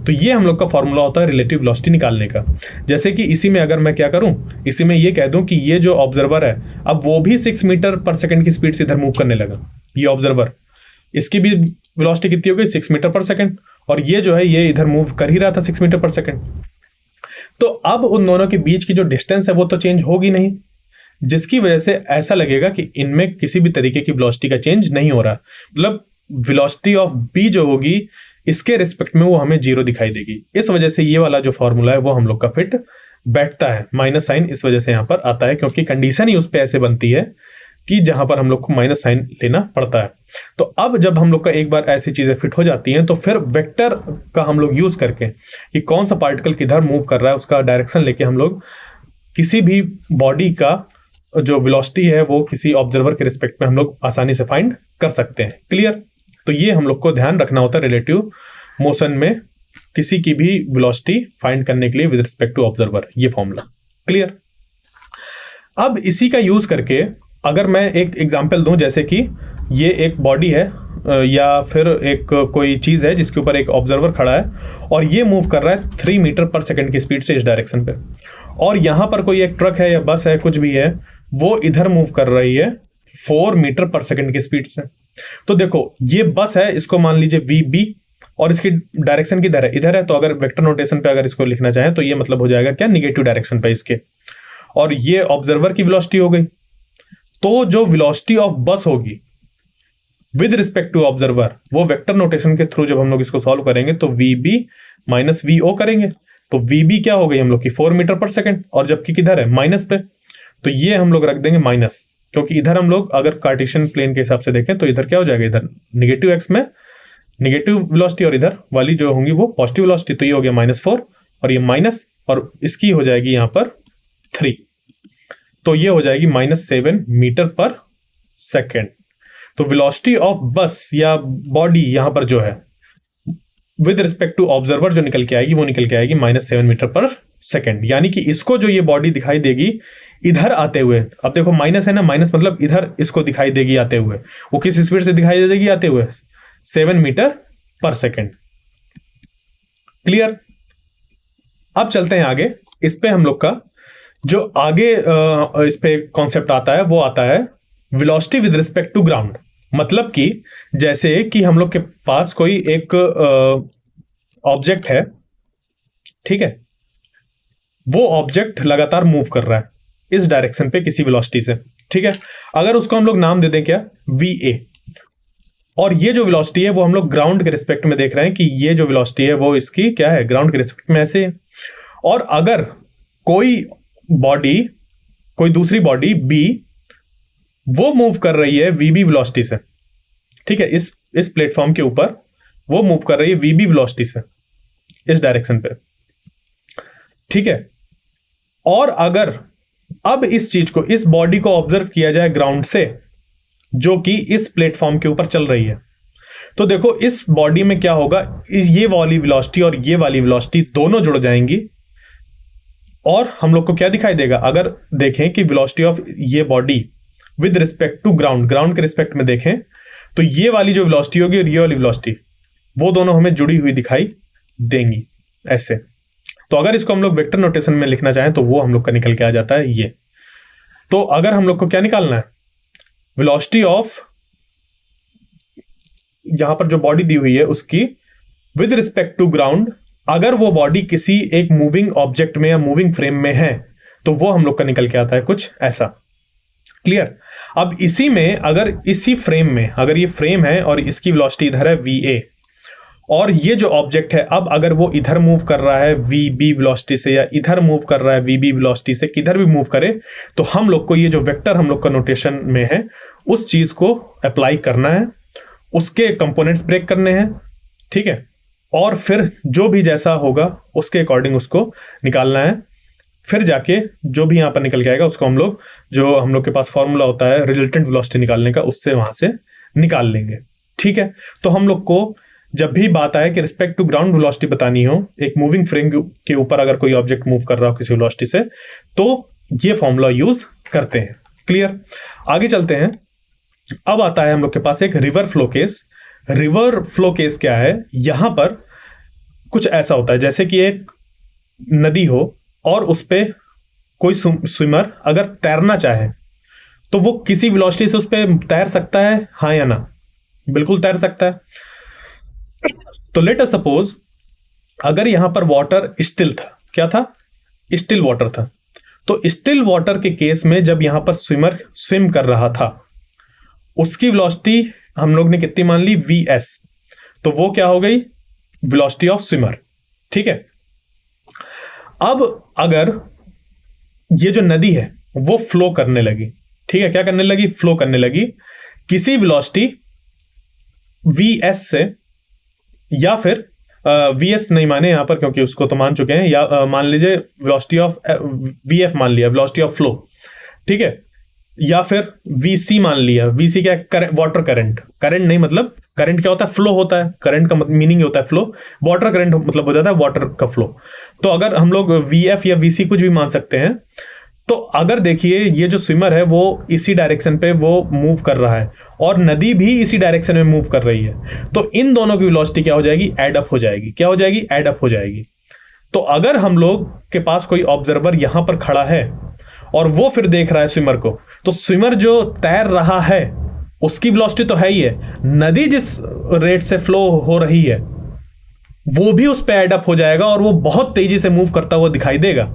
तो ये हम लोग का फॉर्मूला होता है रिलेटिव वेलोसिटी निकालने का। जैसे कि इसी में अगर मैं क्या करूं, इसी में ये कह दूं कि ये जो ऑब्जर्वर है अब वो भी 6 मीटर पर सेकंड की स्पीड से इधर मूव करने लगा, ये ऑब्जर्वर, इसकी भी वेलोसिटी कितनी हो गई, 6 मीटर पर सेकंड, और ये जो है ये इधर मूव कर ही रहा था 6 मीटर पर सेकंड। तो अब उन दोनों के बीच की जो डिस्टेंस है वो तो चेंज होगी नहीं, जिसकी वजह से ऐसा लगेगा कि इनमें किसी भी तरीके की वेलोसिटी का चेंज नहीं हो रहा। मतलब वेलोसिटी ऑफ बी जो होगी इसके रिस्पेक्ट में वो हमें जीरो दिखाई देगी। इस वजह से ये वाला जो फॉर्मूला है वो हम लोग का फिट बैठता है। माइनस साइन इस वजह से यहां पर आता है क्योंकि कंडीशन ही उस पे ऐसे बनती है कि जहां पर हम लोग को माइनस साइन लेना पड़ता है। तो अब जब हम लोग का एक बार ऐसी चीजें फिट हो जाती हैं तो फिर वेक्टर का हम लोग यूज करके कि कौन सा पार्टिकल किधर मूव कर रहा है उसका डायरेक्शन लेके हम लोग किसी भी बॉडी का जो वेलोसिटी है वो किसी ऑब्जर्वर के रिस्पेक्ट में हम लोग आसानी से फाइंड कर सकते हैं। क्लियर? तो ये हम लोग को ध्यान रखना होता है रिलेटिव मोशन में किसी की भी वेलोसिटी फाइंड करने के लिए विद रिस्पेक्ट टू ऑब्जर्वर, ये फॉर्मूला। क्लियर? अब इसी का यूज करके अगर मैं एक एग्जांपल दूं, जैसे कि ये एक बॉडी है या फिर एक कोई चीज है जिसके ऊपर एक ऑब्जर्वर खड़ा है और ये मूव कर रहा है 3 मीटर पर सेकंड की स्पीड से इस डायरेक्शन पे, और यहां पर कोई एक ट्रक है या बस है, कुछ भी है, वो इधर मूव कर रही है 4 मीटर पर सेकंड की स्पीड से। तो देखो ये बस है, इसको मान लीजिए वी बी, और इसकी डायरेक्शन किधर है, इधर है। तो अगर वेक्टर नोटेशन पे अगर इसको लिखना चाहें तो ये मतलब हो जाएगा क्या, निगेटिव डायरेक्शन पे इसके, और ये ऑब्जर्वर की वेलोसिटी हो गई। तो जो वेलोसिटी ऑफ बस होगी विद रिस्पेक्ट टू ऑब्जर्वर वो वेक्टर नोटेशन के थ्रू जब हम लोग इसको सॉल्व करेंगे तो V B minus V O करेंगे। तो वी बी क्या हो गई हम लोग की 4 मीटर पर सेकंड, और जबकि किधर है, माइनस पे, तो ये हम लोग रख देंगे माइनस, क्योंकि इधर हम लोग अगर कार्टेशियन प्लेन के हिसाब से देखें तो इधर क्या हो जाएगा, इधर निगेटिव एक्स में निगेटिव वेलोसिटी और इधर वाली जो होंगी वो पॉजिटिव वेलोसिटी। तो ये हो गया -4 और ये माइनस, और इसकी हो जाएगी यहां पर 3, तो ये हो जाएगी -7 मीटर पर सेकेंड। तो वेलोसिटी ऑफ बस या बॉडी यहां पर जो है विद रिस्पेक्ट टू ऑब्जर्वर जो निकल के आएगी वो निकल के आएगी -7 मीटर पर सेकेंड। यानी कि इसको जो ये बॉडी दिखाई देगी इधर आते हुए, अब देखो माइनस है ना, माइनस मतलब इधर इसको दिखाई देगी आते हुए, वो किस स्पीड से दिखाई देगी आते हुए, 7 मीटर पर सेकेंड। क्लियर? अब चलते हैं आगे। इस पे हम लोग का जो आगे इस पे कॉन्सेप्ट आता है वो आता है velocity with respect to ground. मतलब कि जैसे कि हम लोग के पास कोई एक ऑब्जेक्ट है, ठीक है, वो ऑब्जेक्ट लगातार मूव कर रहा है इस डायरेक्शन पे किसी वेलोसिटी से, ठीक है। अगर उसको हम लोग नाम दे दें क्या, वी ए, और ये जो वेलोसिटी है वो हम लोग ग्राउंड के रिस्पेक्ट में देख रहे हैं कि ये जो वेलोसिटी है वो इसकी क्या है, ग्राउंड के रिस्पेक्ट में ऐसे है। और अगर कोई बॉडी, कोई दूसरी बॉडी बी, वो मूव कर रही है वी बी वेलोसिटी से, ठीक है, इस प्लेटफॉर्म के ऊपर वो मूव कर रही है वी बी वेलोसिटी से इस डायरेक्शन पे, ठीक है। और अगर अब इस चीज को, इस बॉडी को ऑब्जर्व किया जाए ग्राउंड से जो कि इस प्लेटफॉर्म के ऊपर चल रही है, तो देखो इस बॉडी में क्या होगा, ये वाली वेलोसिटी और ये वाली वेलोसिटी दोनों जुड़ जाएंगी और हम लोग को क्या दिखाई देगा, अगर देखें कि वेलोसिटी ऑफ ये body with respect to ground, ground के रिस्पेक्ट में देखें तो ये वाली जो वेलोसिटी होगी और ये वाली वेलोसिटी वो दोनों हमें जुड़ी हुई दिखाई देंगी ऐसे। तो अगर इसको हम लोग वेक्टर नोटेशन में लिखना चाहें तो वो हम लोग का निकल के आ जाता है ये। तो अगर हम लोग को क्या निकालना है, वेलोसिटी ऑफ यहां पर जो बॉडी दी हुई है उसकी विद रिस्पेक्ट टू ग्राउंड, अगर वो बॉडी किसी एक मूविंग ऑब्जेक्ट में या मूविंग फ्रेम में है तो वो हम लोग का निकल के आता है कुछ ऐसा। क्लियर। अब इसी में अगर इसी फ्रेम में अगर ये फ्रेम है और इसकी वेलोसिटी इधर है va और ये जो ऑब्जेक्ट है अब अगर वो इधर मूव कर रहा है vb वेलोसिटी से या इधर मूव कर रहा है vb वेलोसिटी से, किधर भी मूव करे तो हम लोग को ये जो वेक्टर हम लोग का नोटेशन में है उस चीज को अप्लाई करना है, उसके कंपोनेंट्स ब्रेक करने हैं, ठीक है, और फिर जो भी जैसा होगा उसके अकॉर्डिंग उसको निकालना है। फिर जाके जो भी यहाँ पर निकल के आएगा उसको हम लोग, जो हम लोग के पास फॉर्मूला होता है रिजल्टेंट वेलोसिटी निकालने का, उससे वहां से निकाल लेंगे। ठीक है, तो हम लोग को जब भी बात आए कि रिस्पेक्ट टू ग्राउंड वेलोसिटी बतानी हो एक मूविंग फ्रेम के ऊपर अगर कोई ऑब्जेक्ट मूव कर रहा हो किसी वेलोसिटी से, तो ये फॉर्मूला यूज करते हैं। क्लियर। आगे चलते हैं। अब आता है हम लोग के पास एक river flow case. River flow case क्या है, यहां पर कुछ ऐसा होता है जैसे कि एक नदी हो और उस पे कोई स्विमर अगर तैरना चाहे तो वो किसी वेलोसिटी से उस पे तैर सकता है, हाँ या ना? बिल्कुल तैर सकता है। तो लेट अस सपोज अगर यहां पर वाटर स्टिल था, क्या था? स्टिल वाटर था। तो स्टिल वाटर के केस में जब यहां पर स्विमर स्विम कर रहा था उसकी वेलोसिटी हम लोग ने कितनी मान ली? vs। तो वो क्या हो गई? Velocity of swimmer. ठीक है। अब अगर ये जो नदी है वो फ्लो करने लगी, ठीक है, क्या करने लगी? फ्लो करने लगी किसी वेलोसिटी vs से, या फिर vs नहीं माने यहां पर क्योंकि उसको तो मान चुके हैं, या मान लीजिए वेलोसिटी ऑफ vf मान लिया, वेलोसिटी ऑफ फ्लो, ठीक है, या फिर vc मान लिया। vc क्या है? Water current. करंट नहीं, मतलब करंट क्या होता है? फ्लो होता है। करंट का मीनिंग होता है फ्लो। वाटर करंट मतलब हो जाता है वाटर का फ्लो। तो अगर हम लोग vf या vc कुछ भी मान सकते हैं। तो अगर देखिए ये जो स्विमर है वो इसी डायरेक्शन पे वो मूव कर रहा है और नदी भी इसी डायरेक्शन में मूव कर रही है, तो इन दोनों की वेलोसिटी क्या हो जाएगी? एड अप हो जाएगी। क्या हो जाएगी? एड अप हो जाएगी। तो अगर हम लोग के पास कोई ऑब्जर्वर यहां पर खड़ा है और वो फिर देख रहा है स्विमर को, तो स्विमर जो तैर रहा है उसकी वेलोसिटी तो है ही है, नदी जिस रेट से फ्लो हो रही है वो भी उस पर एड अप हो जाएगा और वो बहुत तेजी से मूव करता हुआ दिखाई देगा।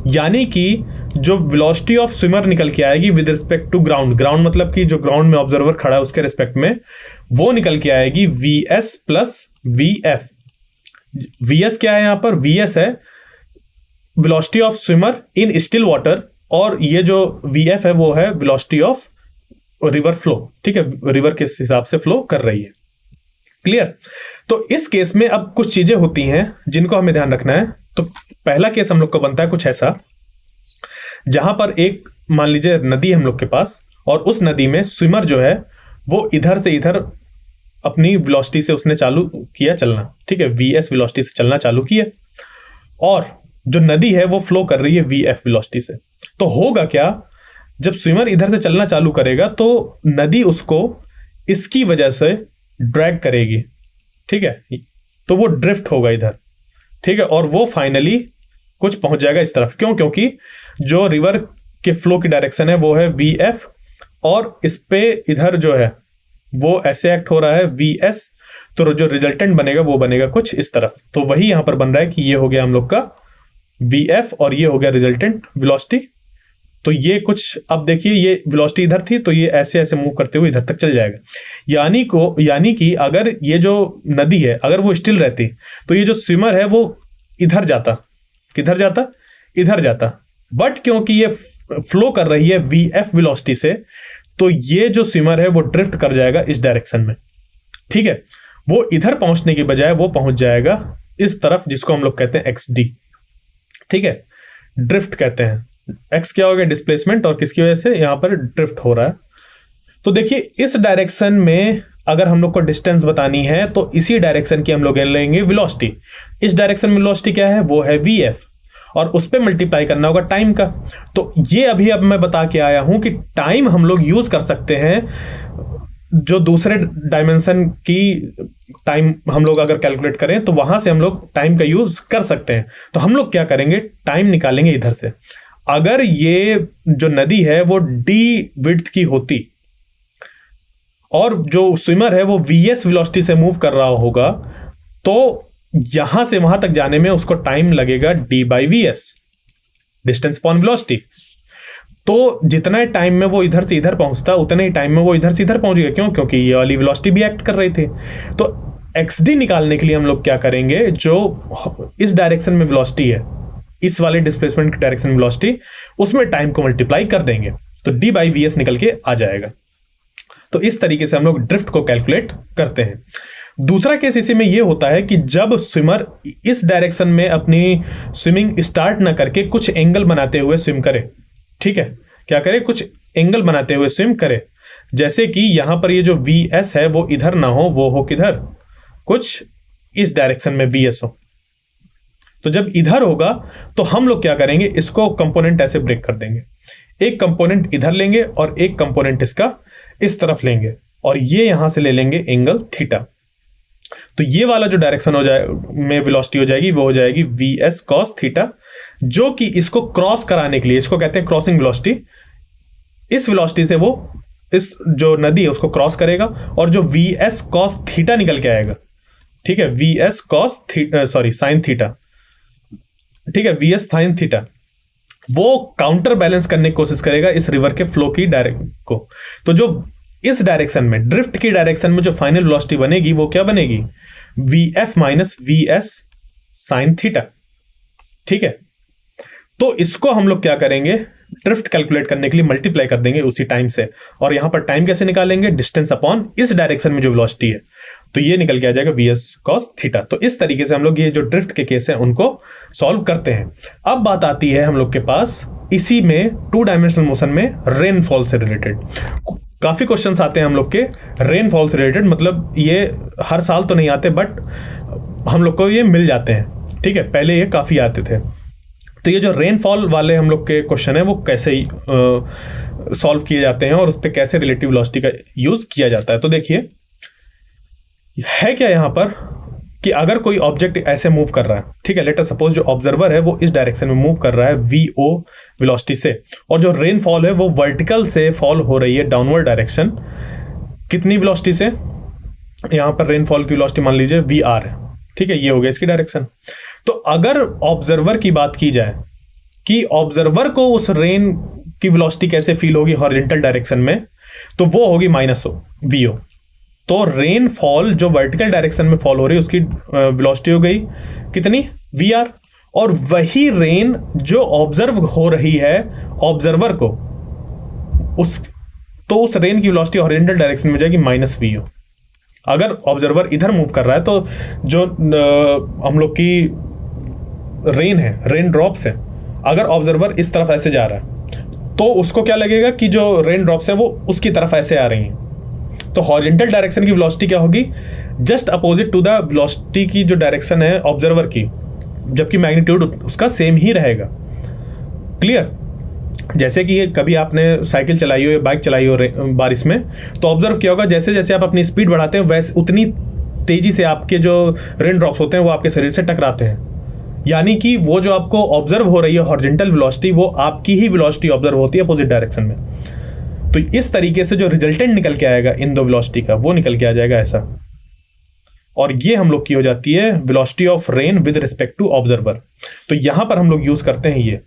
यानी कि जो वेलोसिटी ऑफ स्विमर निकल के आएगी with respect to ground, ground मतलब कि जो ग्राउंड में ऑब्जर्वर खड़ा है उसके रिस्पेक्ट में, वो निकल के आएगी vs प्लस vf। vs क्या है यहां पर? vs है velocity of swimmer in still water और ये जो vf है वो है वेलोसिटी ऑफ रिवर फ्लो। ठीक है, रिवर के हिसाब से फ्लो कर रही है। क्लियर। तो इस केस में अब कुछ चीजें होती हैं जिनको हमें ध्यान रखना है। तो पहला केस हम लोग को बनता है कुछ ऐसा, जहां पर एक मान लीजिए नदी है हम लोग के पास और उस नदी में स्विमर जो है वो इधर से इधर अपनी वेलोसिटी से उसने चालू किया चलना। ठीक है, vs वेलोसिटी से चलना चालू किया और जो नदी है वो फ्लो कर रही है vf वेलोसिटी से। तो होगा क्या, जब स्विमर इधर से चलना चालू करेगा तो नदी उसको इसकी वजह से ड्रैग करेगी। ठीक है, तो वो ड्रिफ्ट होगा इधर। ठीक है, और वो फाइनली कुछ पहुंच जाएगा इस तरफ। क्यों? क्योंकि जो रिवर के फ्लो की डायरेक्शन है वो है vf और इस पे इधर जो है वो ऐसे एक्ट हो रहा है vs, तो जो रिजल्टेंट बनेगा वो बनेगा कुछ इस तरफ। तो वही यहां पर बन रहा है कि ये हो गया हम लोग का vf और ये हो गया रिजल्टेंट वेलोसिटी। तो ये कुछ, अब देखिए ये वेलोसिटी इधर थी तो ये ऐसे ऐसे मूव करते हुए इधर तक चल जाएगा। यानी कि अगर ये जो नदी है अगर वो स्टिल रहती तो ये जो स्विमर है वो इधर जाता, किधर जाता? इधर जाता। बट क्योंकि ये फ्लो कर रही है vf वेलोसिटी से, तो ये जो स्विमर है वो ड्रिफ्ट कर जाएगा इस डायरेक्शन में। ठीक है, वो इधर पहुंचने की बजाय वो पहुंच जाएगा इस तरफ, जिसको हम लोग कहते हैं xd। ठीक है, ड्रिफ्ट कहते हैं। x क्या हो गया? डिस्प्लेसमेंट, और किसकी वजह से? यहां पर ड्रिफ्ट हो रहा है। तो देखिए इस डायरेक्शन में अगर हम लोग को डिस्टेंस बतानी है तो इसी डायरेक्शन की हम लोग लेंगे वेलोसिटी। इस डायरेक्शन में वेलोसिटी क्या है? वो है vf। और उस पर मल्टीप्लाई करना होगा टाइम का। तो ये अभी अब मैं बता के आया हूं कि टाइम हम लोग यूज कर सकते हैं, जो दूसरे डायमेंशन की टाइम हम लोग अगर कैलकुलेट करें तो वहां से हम लोग टाइम का यूज कर सकते हैं। तो हम लोग क्या करेंगे, टाइम निकालेंगे इधर से। अगर ये जो नदी है वो डी विड्थ की होती और जो स्विमर है वो वीएस वेलोसिटी से मूव कर रहा होगा, तो यहां से वहां तक जाने में उसको टाइम लगेगा D by V S, distance upon velocity. तो जितना टाइम में वो इधर से इधर पहुंचता उतने ही टाइम में वो इधर से इधर पहुंच गया। क्यों? क्योंकि ये वाली वेलोसिटी भी एक्ट कर रही थी। तो एक्सडी निकालने के लिए हम लोग क्या करेंगे, जो इस डायरेक्शन में वेलोसिटी है, इस वाले डिस्प्लेसमेंट की डायरेक्शन में वेलोसिटी, उसमें टाइम को मल्टीप्लाई कर देंगे तो डी बाई वी एस निकल के आ जाएगा। तो इस तरीके से हम लोग ड्रिफ्ट को कैलकुलेट करते हैं। दूसरा केस इसी में ये होता है कि जब स्विमर इस डायरेक्शन में अपनी स्विमिंग स्टार्ट ना करके कुछ एंगल बनाते हुए स्विम करे, ठीक है, क्या करे, कुछ एंगल बनाते हुए स्विम करे। जैसे कि यहां पर ये जो वी एस है वो इधर ना हो, वो हो किधर, कुछ इस डायरेक्शन में वी एस हो। तो जब इधर होगा तो हम लोग क्या करेंगे, इसको कंपोनेंट ऐसे ब्रेक कर देंगे। एक कंपोनेंट इधर लेंगे और एक कंपोनेंट इसका इस तरफ लेंगे और ये यहां से ले लेंगे एंगल थीटा। तो ये वाला जो डायरेक्शन हो जाए में वेलोसिटी हो जाएगी वो हो जाएगी वी एस कॉस थीटा, जो कि इसको क्रॉस कराने के लिए, इसको कहते हैं क्रॉसिंग वेलोसिटी। इस वेलोसिटी से वो इस जो नदी है उसको क्रॉस करेगा और जो वी एस कॉस थीटा निकल के आएगा, ठीक है, V S cos theta, sorry sine theta, ठीक है, वी एस साइन थीटा, वो काउंटर बैलेंस करने की कोशिश करेगा इस रिवर के फ्लो की डायरेक्शन को। तो जो इस डायरेक्शन में, ड्रिफ्ट की डायरेक्शन में जो फाइनल वेलोसिटी बनेगी वो क्या बनेगी, V F minus V S sine theta, ठीक है। तो इसको हम लोग क्या करेंगे, ड्रिफ्ट कैलकुलेट करने के लिए मल्टीप्लाई कर देंगे उसी टाइम से। और यहां पर टाइम कैसे निकालेंगे, डिस्टेंस अपॉन इस डायरेक्शन में जो वेलोसिटी है, तो ये निकल के आ जाएगा वी एस कॉस थीटा। तो इस तरीके से हम लोग ये जो ड्रिफ्ट के केस हैं उनको सॉल्व करते हैं। अब बात आती है हम लोग के पास इसी में टू डायमेंशनल मोशन में रेनफॉल से रिलेटेड। काफी क्वेश्चंस आते हैं हम लोग के रेनफॉल से रिलेटेड, मतलब ये हर साल तो नहीं आते बट हम लोग को ये मिल जाते हैं, ठीक है, पहले ये काफी आते थे। तो ये जो रेनफॉल वाले हम लोग के क्वेश्चन है वो कैसे सॉल्व किए जाते हैं और उस पर कैसे रिलेटिव वेलोसिटी का यूज किया जाता है। तो देखिए है क्या यहाँ पर कि अगर कोई ऑब्जेक्ट ऐसे मूव कर रहा है, ठीक है, लेट अस सपोज जो ऑब्जर्वर है वो इस डायरेक्शन में मूव कर रहा है वी ओ वेलोसिटी से, और जो रेनफॉल है वो वर्टिकल से फॉल हो रही है डाउनवर्ड डायरेक्शन, कितनी वेलोसिटी से, यहाँ पर रेनफॉल की वेलोसिटी मान लीजिए वी आर है, ठीक है, ये हो गया इसकी डायरेक्शन। तो अगर ऑब्जर्वर की बात की जाए कि ऑब्जर्वर को उस रेन की वेलोसिटी कैसे फील होगी हॉरिजॉन्टल डायरेक्शन में, तो वो होगी माइनस वी ओ। तो रेन फॉल जो वर्टिकल डायरेक्शन में फॉल हो रही है उसकी वेलोसिटी हो गई कितनी, वी आर। और वही रेन जो ऑब्जर्व हो रही है ऑब्जर्वर को, उस रेन की वेलोसिटी हॉरिजॉन्टल डायरेक्शन में जाएगी माइनस वी ओ। अगर ऑब्जर्वर इधर मूव कर रहा है तो जो हम लोग की रेन है, रेन ड्रॉप्स है, अगर ऑब्जर्वर इस तरफ ऐसे जा रहा है तो उसको क्या लगेगा कि जो रेन ड्रॉप्स है वो उसकी तरफ ऐसे आ रही हैं। तो हॉरिजॉन्टल डायरेक्शन की वेलोसिटी क्या होगी, just opposite to the velocity की जो डायरेक्शन है ऑब्जर्वर की, जबकि मैग्नीट्यूड उसका सेम ही रहेगा। क्लियर? जैसे कि कभी आपने साइकिल चलाई हो या बाइक चलाई हो बारिश में, तो ऑब्जर्व किया होगा जैसे जैसे आप अपनी स्पीड बढ़ाते हैं वैसे उतनी तेजी से आपके जो रेन ड्रॉप्स होते हैं वो आपके शरीर से टकराते हैं। यानी कि वो जो आपको ऑब्जर्व हो रही है हॉरिजॉन्टल वेलोसिटी, वो आपकी ही वेलोसिटी ऑब्जर्व होती है अपोजिट डायरेक्शन में। तो इस तरीके से जो रिजल्टेंट निकल के आएगा इन दो वेलोसिटी का, वो निकल के आ जाएगा ऐसा। और ये हम लोग की हो जाती है velocity of rain with respect to observer. तो यहां पर हम लोग यूज करते हैं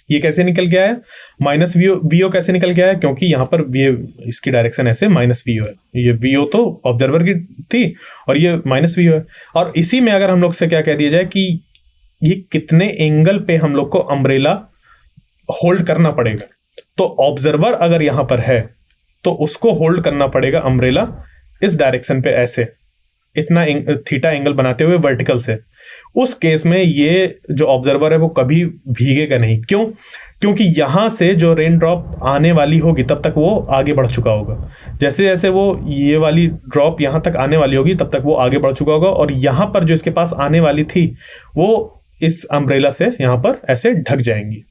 ये कैसे निकल के आया, माइनस वीओ कैसे निकल के आया, क्योंकि यहां पर ये इसकी डायरेक्शन ऐसे माइनस वीओ है, ये वीओ तो ऑब्जर्वर की थी और ये माइनस वीओ है। और इसी में अगर हम लोग से क्या कह दिया जाए कि ये कितने एंगल पे हम लोग को अम्ब्रेला होल्ड करना पड़ेगा, तो ऑब्जर्वर अगर यहां पर है तो उसको होल्ड करना पड़ेगा अम्ब्रेला इस डायरेक्शन पे ऐसे इतना थीटा एंगल बनाते हुए वर्टिकल से। उस केस में ये जो ऑब्जर्वर है वो कभी भीगेगा नहीं। क्यों? क्योंकि यहां से जो रेन ड्रॉप आने वाली होगी तब तक वो आगे बढ़ चुका होगा। जैसे जैसे वो ये वाली ड्रॉप यहां तक आने वाली होगी तब तक वो आगे बढ़ चुका होगा, और यहां पर जो इसके पास आने वाली थी वो इस अम्ब्रेला से यहाँ पर ऐसे ढक जाएंगी।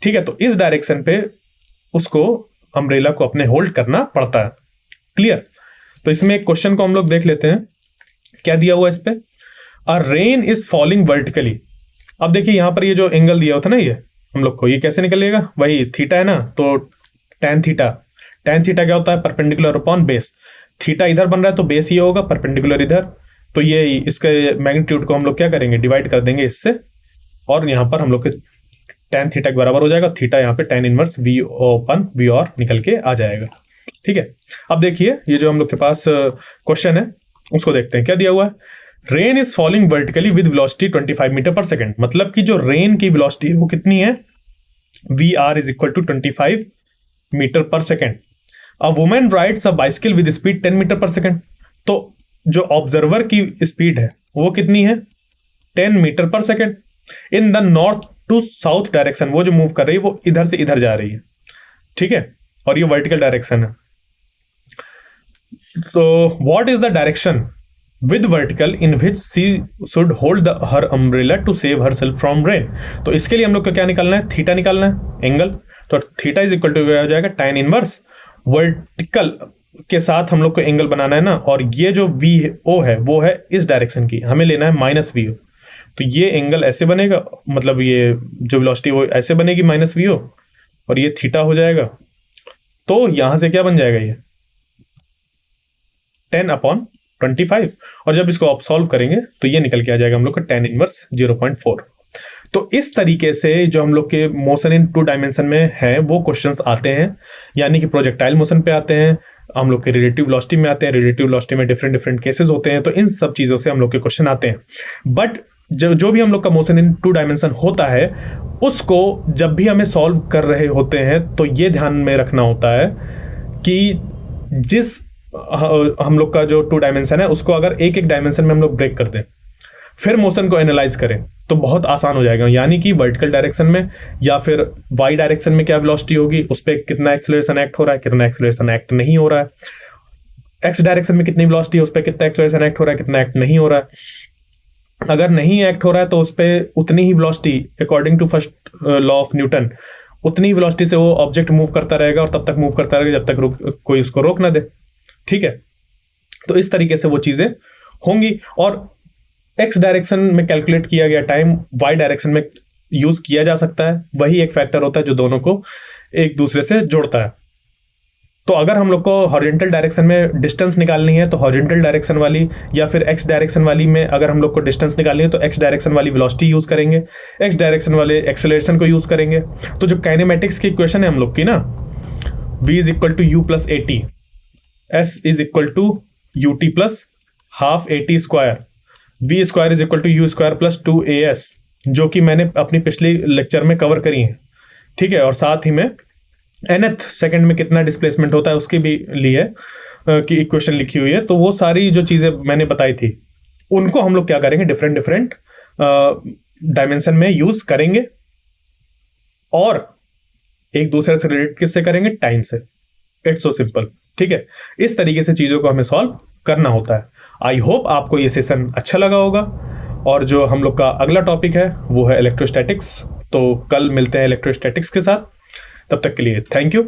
ठीक है, तो इस डायरेक्शन पे उसको अम्ब्रेला को अपने होल्ड करना पड़ता है। क्लियर? तो इसमें एक क्वेश्चन को हम लोग देख लेते हैं, क्या दिया हुआ इस पे, अ रेन इज फॉलिंग वर्टिकली। अब देखिए यहाँ पर ये जो एंगल दिया होता है ना, ये हम लोग को ये कैसे निकलेगा, वही थीटा है ना, तो tan थीटा, tan थीटा क्या होता है, परपेंडिकुलर अपॉन बेस। थीटा इधर बन रहा है तो बेस ये होगा, परपेंडिकुलर इधर, तो ये इसके मैग्नीट्यूड को हम लोग क्या करेंगे, डिवाइड कर देंगे इससे, और यहाँ पर हम लोग के tan थीटा के बराबर हो जाएगा। थीटा यहाँ पे tan इनवर्स v अपन v और निकल के आ जाएगा। ठीक है, अब देखिए ये जो हम लोग के पास क्वेश्चन है उसको देखते हैं, क्या दिया हुआ है, rain is falling vertically with velocity 25 metre पर सेकेंड। मतलब कि जो रेन की वेलोसिटी है वो कितनी है, V R is equal to 25 metre पर second. A women rides a bicycle with speed 10 metre पर सेकेंड। तो जो ऑब्जर्वर की स्पीड है वो कितनी है, 10 मीटर पर second. In the north to south direction, वो जो मूव कर रही है वो इधर से इधर जा रही है। ठीक है, और ये वर्टिकल डायरेक्शन है। तो what is the direction with vertical in which she should hold her umbrella to save herself from rain. तो इसके लिए हम लोग को क्या निकालना है, थीटा निकालना है, एंगल। तो थीटा इज इक्वल टू हो जाएगा tan इनवर्स वर्टिकल के साथ हम लोग को एंगल बनाना है ना, और ये जो वी ओ है वो है इस डायरेक्शन की, हमें लेना है माइनस वी ओ। तो ये एंगल ऐसे बनेगा, मतलब ये जो वेलोसिटी वो ऐसे बनेगी माइनस वी ओ, और ये थीटा हो जाएगा। तो यहां से क्या बन जाएगा, ये 10/25, और जब इसको आप सॉल्व करेंगे तो ये निकल के आ जाएगा हम लोग का tan इनवर्स 0.4। तो इस तरीके से जो हम लोग के मोशन इन 2 डायमेंशन में है वो क्वेश्चंस आते हैं, यानी कि प्रोजेक्टाइल मोशन पे आते हैं, हम लोग के रिलेटिव वेलोसिटी में आते हैं, रिलेटिव वेलोसिटी में डिफरेंट डिफरेंट केसेस होते हैं। तो इन सब चीज़ों से हम लोग के क्वेश्चन आते हैं। बट जो भी हम लोग का मोशन इन 2 डायमेंशन होता है उसको जब भी हमें सॉल्व कर रहे होते हैं तो ये ध्यान में रखना होता है कि जिस हम लोग का जो 2 डायमेंशन है उसको अगर एक एक डायमेंशन में हम लोग ब्रेक कर दें, फिर मोशन को एनालाइज करें तो बहुत आसान हो जाएगा। यानी कि वर्टिकल डायरेक्शन में या फिर वाई डायरेक्शन में क्या वेलोसिटी होगी, उस पर कितना एक्सेलरेशन एक्ट हो रहा है, कितना एक्सेलरेशन एक्ट नहीं हो रहा है, एक्स डायरेक्शन में कितनी वेलोसिटी है, उस पर कितना एक्सेलरेशन एक्ट हो रहा है, कितना एक्ट नहीं हो रहा है। अगर नहीं एक्ट हो रहा है तो उस पर उतनी ही velocity, according to first law of Newton, उतनी ही वेलोसिटी से वो ऑब्जेक्ट मूव करता रहेगा, और तब तक मूव करता रहेगा जब तक कोई उसको रोक ना दे। ठीक है, तो इस तरीके से वो चीजें होंगी। और एक्स डायरेक्शन में कैलकुलेट किया गया टाइम वाई डायरेक्शन में यूज किया जा सकता है, वही एक फैक्टर होता है जो दोनों को एक दूसरे से जोड़ता है। तो अगर हम लोग को हॉरिजॉन्टल डायरेक्शन में डिस्टेंस निकालनी है तो हॉरिजॉन्टल डायरेक्शन वाली, या फिर एक्स डायरेक्शन वाली में अगर हम लोग को डिस्टेंस निकालनी है तो एक्स डायरेक्शन वाली वेलोसिटी यूज करेंगे, एक्स डायरेक्शन वाले एक्सेलरेशन को यूज करेंगे। तो जो काइनेमेटिक्स की इक्वेशन है हम लोग की ना, v is equal to U plus AT, S is equal to UT plus half AT square, v square is equal to U square plus 2AS, जो कि मैंने अपनी पिछली लेक्चर में कवर करी है। ठीक है, और साथ ही में nth सेकंड में कितना डिस्प्लेसमेंट होता है उसके भी लिए की इक्वेशन लिखी हुई है। तो वो सारी जो चीज़ें मैंने बताई थी उनको हम लोग क्या करेंगे, डिफरेंट डिफरेंट डायमेंशन में यूज करेंगे, और एक दूसरे से रिलेट किससे करेंगे, टाइम से। It's so simple. ठीक है, इस तरीके से चीज़ों को हमें सॉल्व करना होता है। आई होप आपको ये सेशन अच्छा लगा होगा। और जो हम लोग का अगला टॉपिक है वो है इलेक्ट्रोस्टैटिक्स। तो कल मिलते हैं इलेक्ट्रोस्टैटिक्स के साथ। तब तक के लिए थैंक यू।